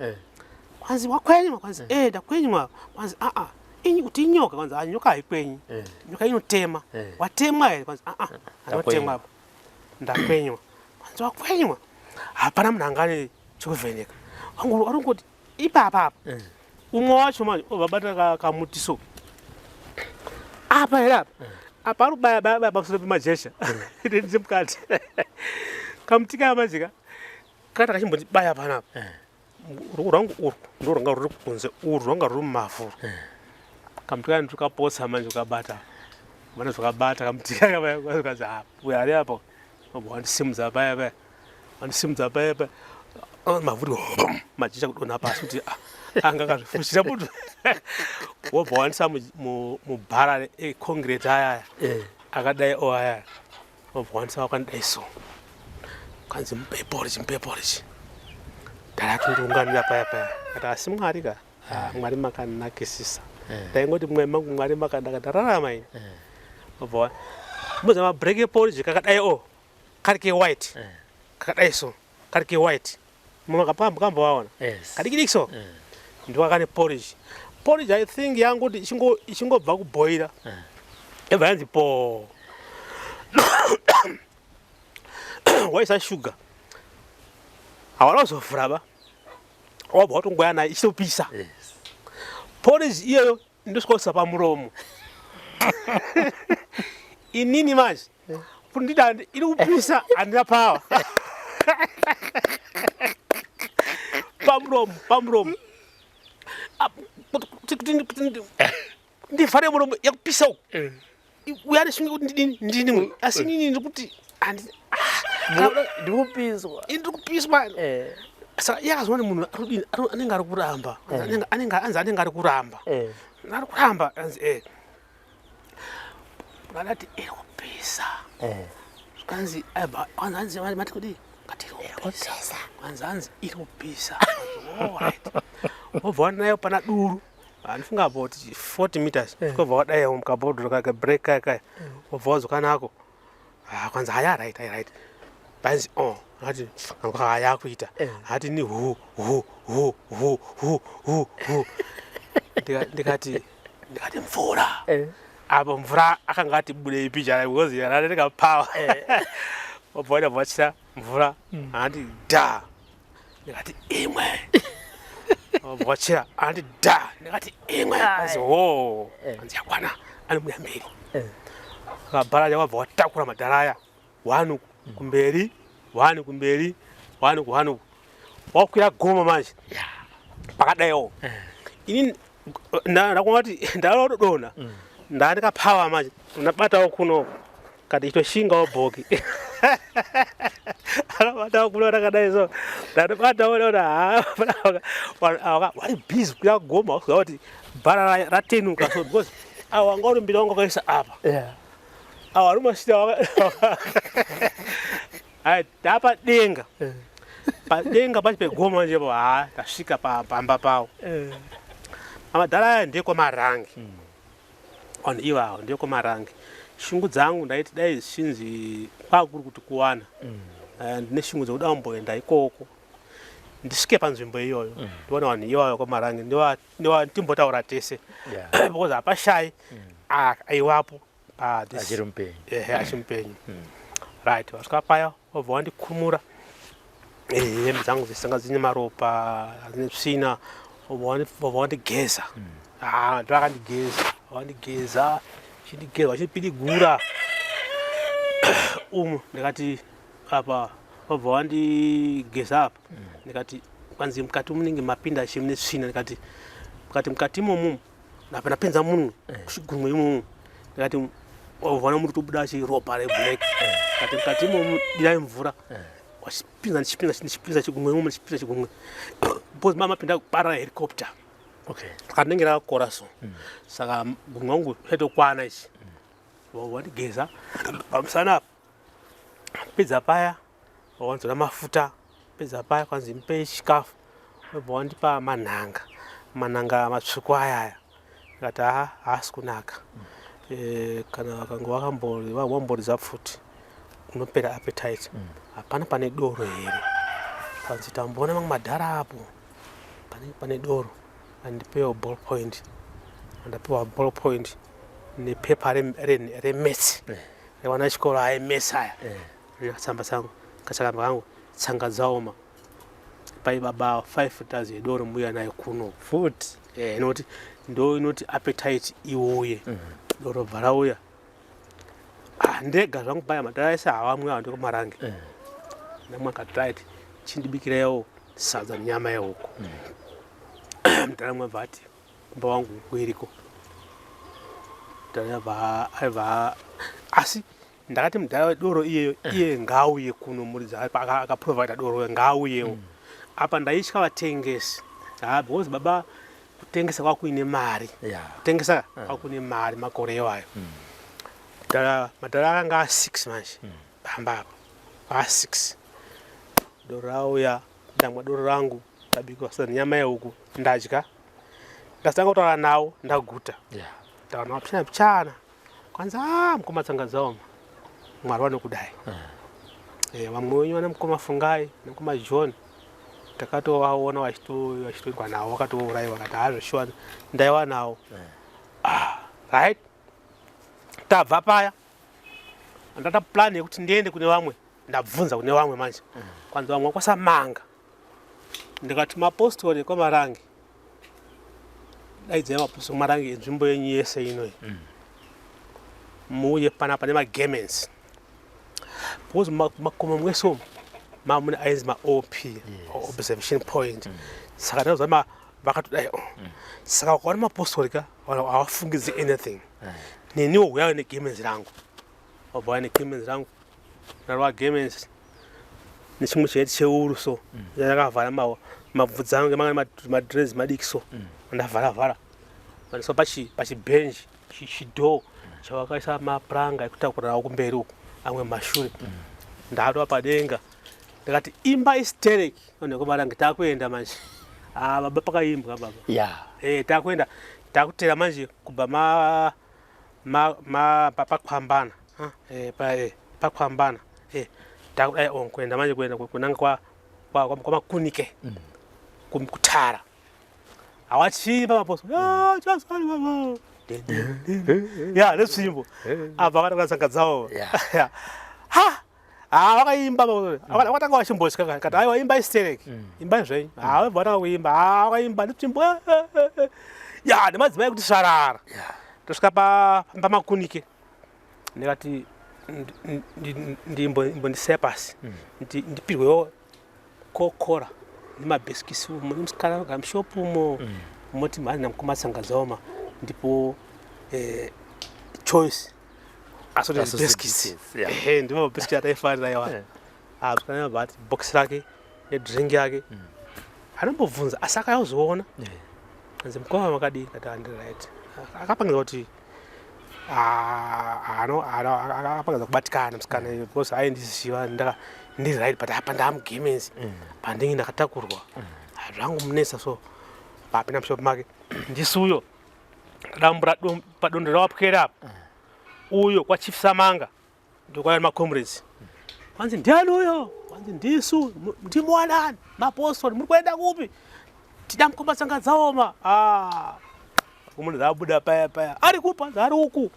kwanzi wakwenywa kwanzi ndakwenywa kwanzi inyi kuti inyoka kwanzi nyoka haikwenyi nyoka inotema watemwa here kwanzi anotemwa apa ndakwenywa kwanzi wakwenywa hapana munhu angane chokuvheneka warongoti ipapa umwe wacho manje vabata kamutiso apa here apa arikubaya pamusoro pemajesha ndiri mukati kamuti kaya manje kati kachimbondibaya panapa ruoko rwangu urwu ndo rwanga ruri kunze urwu rwanga ruri mumavhuru kamuti kaya ndikapotsa manje ukabata mana zvakabata kamuti kakazi uya ari apa wandisimudza paya wandisimudza paya mavhuri majesha kudonha pasi kuti anga akazvifushira mutu wobva wandisa mubhara econcrete ayaya akadai aya wobva wandisa wakandidai so kanzi mupeporichi ndarakundiunganira paya kati asi mwari ka mwari makanakisisa ndaingoti mwe mangu mwari makanaka ndararama ini wobva muza mabreke porridge kakadai kari ke white kakadai so kari ke white mukambowaona kadikidiki so ndiwakane porridge I think yanguti ichingobva kuboira yabva yanzi po waisa sugar hawana kuzovhura ba wabva watongoya nayo ichitopisa porridge iyoyo ndosvikosa pamuromo inini manje kuti ndidandi iri kupisa handina pawa pamuromo ndivhare muromo yakupisa uku uyani sunge kuti ndini asi nini ndikuti ndikupiswa saka yakazwa nemunhu anenge ari kuramba anenge ari kuramba anzi akati iri kupisa zvikanzi anzi mati kudi ngati iri kupisa anzi iri kupisa wobva wanayo pana duru ndifunga about 40 meters kobva wadai mukabhodhoro kaka break kaka wobva wadzokanako kwanzi haya right banzi ati anga haya kuita ati ni hu ndikati mvura apa mvura akanga ati budei picha because yana ndika power wobva wachira mvura ati da ndikati imwe wachira andi da ndikati imwe azi anzi yakwana ani muyamberi akabhara wabva watakura madharaya 1 kumberi 1 kumberi 1 kuhanu wakwira goma manje pakadaiwo ini ndakuona kuti ndalodona ndandikapawa manje ndabatawo kuno kati itoshinga obhoki akabata kulora kadai so ndabata ona wari busy kuya Goma kuti bhara ratenuka so because awangori mbira wangu kaisa apa awaruma sita tapa denga padenga pachi peGoma njepo tasvika pamba pawo amadhara ndiko marangi on iwawo ndiko marangi shungu dzangu ndaiti dai zvinzi kwakuri kuti kuwana ndine shungu dzokuda kumboenda ikoko ndisvike panzvimbo iyoyo ndiona vanhu iwayo kwamarangi ndimbotaura tese because hapashai aiwapo achimupenyu right wasvika paya wabva wandikumura hembe dzangu dzisanga dzine maropa dzine tsvina wabva wandigeza ndoakandigeza chindigeza wachipidigura ndikati apa wabva wandigeza apa ndikati kwanzi mukati munenge mapinda chimune tsvina ndikati mukati imomo napinza munhu kuchigumwe imomo ndikati wabva muri kubuda chiropa reblack ndikati mukati imomo dirai mvura wachipinza chigumwe imomo ndichipinza chigumwe because mamapinda kupara helicopter kanenge rakakora so saka gumwe wangu chatokwana ichi wandigeza pamusana pedza paya wanzora mafuta pedza paya kwanzi mpe chikafu wabva wandipa manhanga matsvuku ayaya ndikati haasi kunaka kana wakanga wamboridza pfuti unopera appetite hapana pane doro here kwanzi tamboona mamwe madhara apo pane doro andipewa ballpoint andapewa ballpoint nepepa remetsi rewana chikoro aimetsi aya tsamba sangu kachakamba kangu Tsangadzaoma paibaba 5 tazi yedoro mbuya nayo kuno futi inoti ndo inoti appetite iuye doro bvarauya ndega zvangu paya madhara ese havamwe ava ndiko marangi namwe akatraiti chindibikirawo sadza nenyama yehuku mudhara mwe abva ati kumba wangu kuiriko aibva asi ndakati mudhara wedoro iyeyo iye ngaauye kuno muridzi akaprovida doro ngaauyewo apa ndaitya vatengesi because baba kutengesa kwakuine mari kutengesa kwakuine mari makore iwayo madhara akanga a6 manje pamba apa a6 doro rauya ndamwa doro rangu ndabika sadza nenyama yehuku ndadya ndasitanga kutaura nawo ndaguta taura nawo pichana kwanzi mukoma Tsangadzaoma mwari vanokudai vamwe wenyu vana mukoma Fungai nemukoma John takatovaona vachitoendwa navo vakatouraiwa kati hazvoshuwa ndaiva nawo right tabva paya andata plan yekuti ndiende kune vamwe ndabvunza kune vamwe manje kwanzi vamwe vakwasamanga ndikati mapostori kwamarangi daidzai mapostori kwamarangi enzvimbo yenyu yese inoyi muuye panapa nemagemenzi because makoma mweso mamune ainzi maOP observation point saka ndazama vakatodai saka ukaona mapostori ka havafungidzi anything neniwo uyayo negemenzi rangu wabva waya negemenzi rangu narwa gemenzi nechimwe chete cheuru so yakavhara mabvudzi angu ngemamwe madrezi madiki so ndavharavhara so pachibhenji chidhoo chavakaisa mapuranga ekutakurirawo kumberi uku amwe mashure ndatova padenga ndikati imba istereki nekumarangi takuenda manje baba pakaimbwa baba takuenda takutera manje kubva pakwambana pakwambana takudai kuenda manje kunanga kwamakunike kutara hawachimba maposo nezvimbo abva vakatanga Tsangadzaoma vakaimba vakatanga vachimbotya kati aiwa imba istereki imba zvenyu vabva vatanga kuimba vakaimba nezvimbo nemadzimai kuti svarara tosvika pamakunike ndikati ndimbondisaya pasi ndipirwewo kokora nemabhiskisi umo nemusikana gamushopu umo moti mhari namukoma Tsangadzaoma ndipo choice asoti biscuits ndimo biscuit ataifanira yawa kana bati box rake nedrink yake anambobvunza asi akayozoona anzi mukoma makadii kati right akapangiza kuti akapangiza kubatikana musikana because aindisiva ndiri right but apa ndamugemenzi pandingi ndakatakurwa zvangu munesa so papinda mushopu make ndisuyo ndadambura padondo rawapwera apa uyo kwachief Samanga ndokwaya macomrades wanzi ndiani uyo wanzi ndisu ndimwanani NeVapositori muri kuenda kupi tida mukomba Tsangadzaoma kumune zabuda paya ari kupa zari uku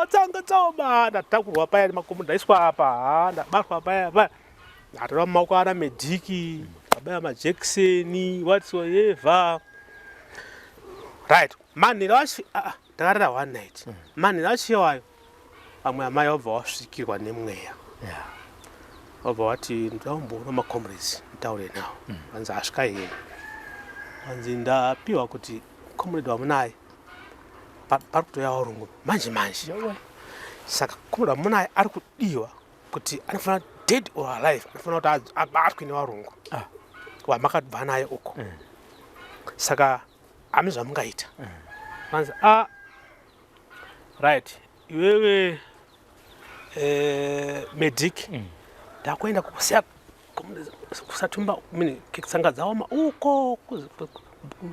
Tsangadzaoma ndatakurwa paya makomrades ndaiswa apa ndabatwa paya ndatora mumaoko ana medhiki abaya majekiseni whatsoever right manhero acho ndakarara one night manhero achiwayo vamwe amai vabva vasvikirwa nemweya vabva vati ndaumboona macomrades nditaure nawo vanzi asvika here vanzi ndapiwa kuti comrade wamunaye pari kutoyawo rungu manje saka comrade wamunaye ari kudiwa kuti anofanira dead or alive anofanira kuti abatwe nevarungu vamakabva naye uko saka ami zvamungaita vanzi right iwewe medic ndakuenda kusiya kusatumba Tsangadzaoma uko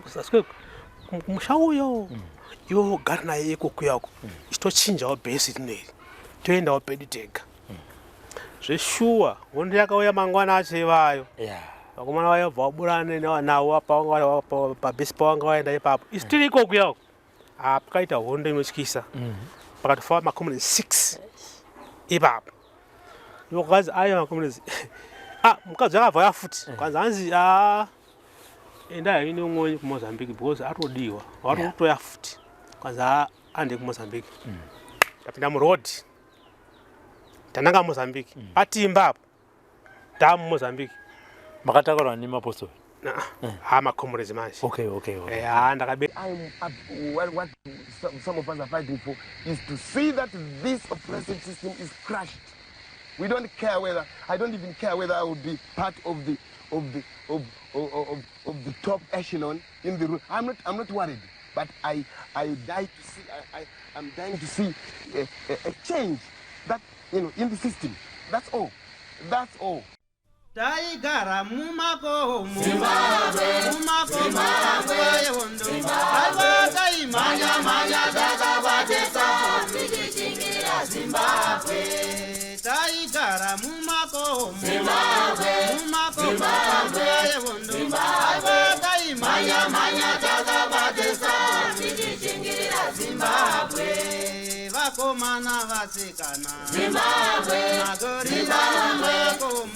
kusaswe kumusha uyo iwe ugara naye ikokuyako ichitochinjawo bhesi rineri toendawo pedu tega zveshuwa hondo yakauya mangwana acho ivayo vakomana vayo bva waburana nawo pabhesi pawanga waenda ipapo isi tiri ikokuyako pakaita hondo inotyisa pakatofa macomrades 6 ipapo ndokazi ayo macomrades mukadzi akabva yafuti kwanzi anzi endai inomwe kuMozambique because atodiwa wari kutoya futi kwanzi ande kuMozambique tapinda muroad tananga Mozambique patimba apo tamu Mozambique makatakurwa neVapositori macomrades manje okay ndakabe what some of us are fighting for is to see that this oppressive system is crushed. We don't care whether I don't even care whether I would be part of the top echelon in the room. I'm not worried, but I'm dying to see a change that in the system. That's all. Taigara mumakomo yehondo manya ndakabatesa tichichingira Zimbabwe taigara mumakomo yehondo manya ndakabatesa tichichingira Zimbabwe vakomana vasikana Zimbabwe magorinda mumakomo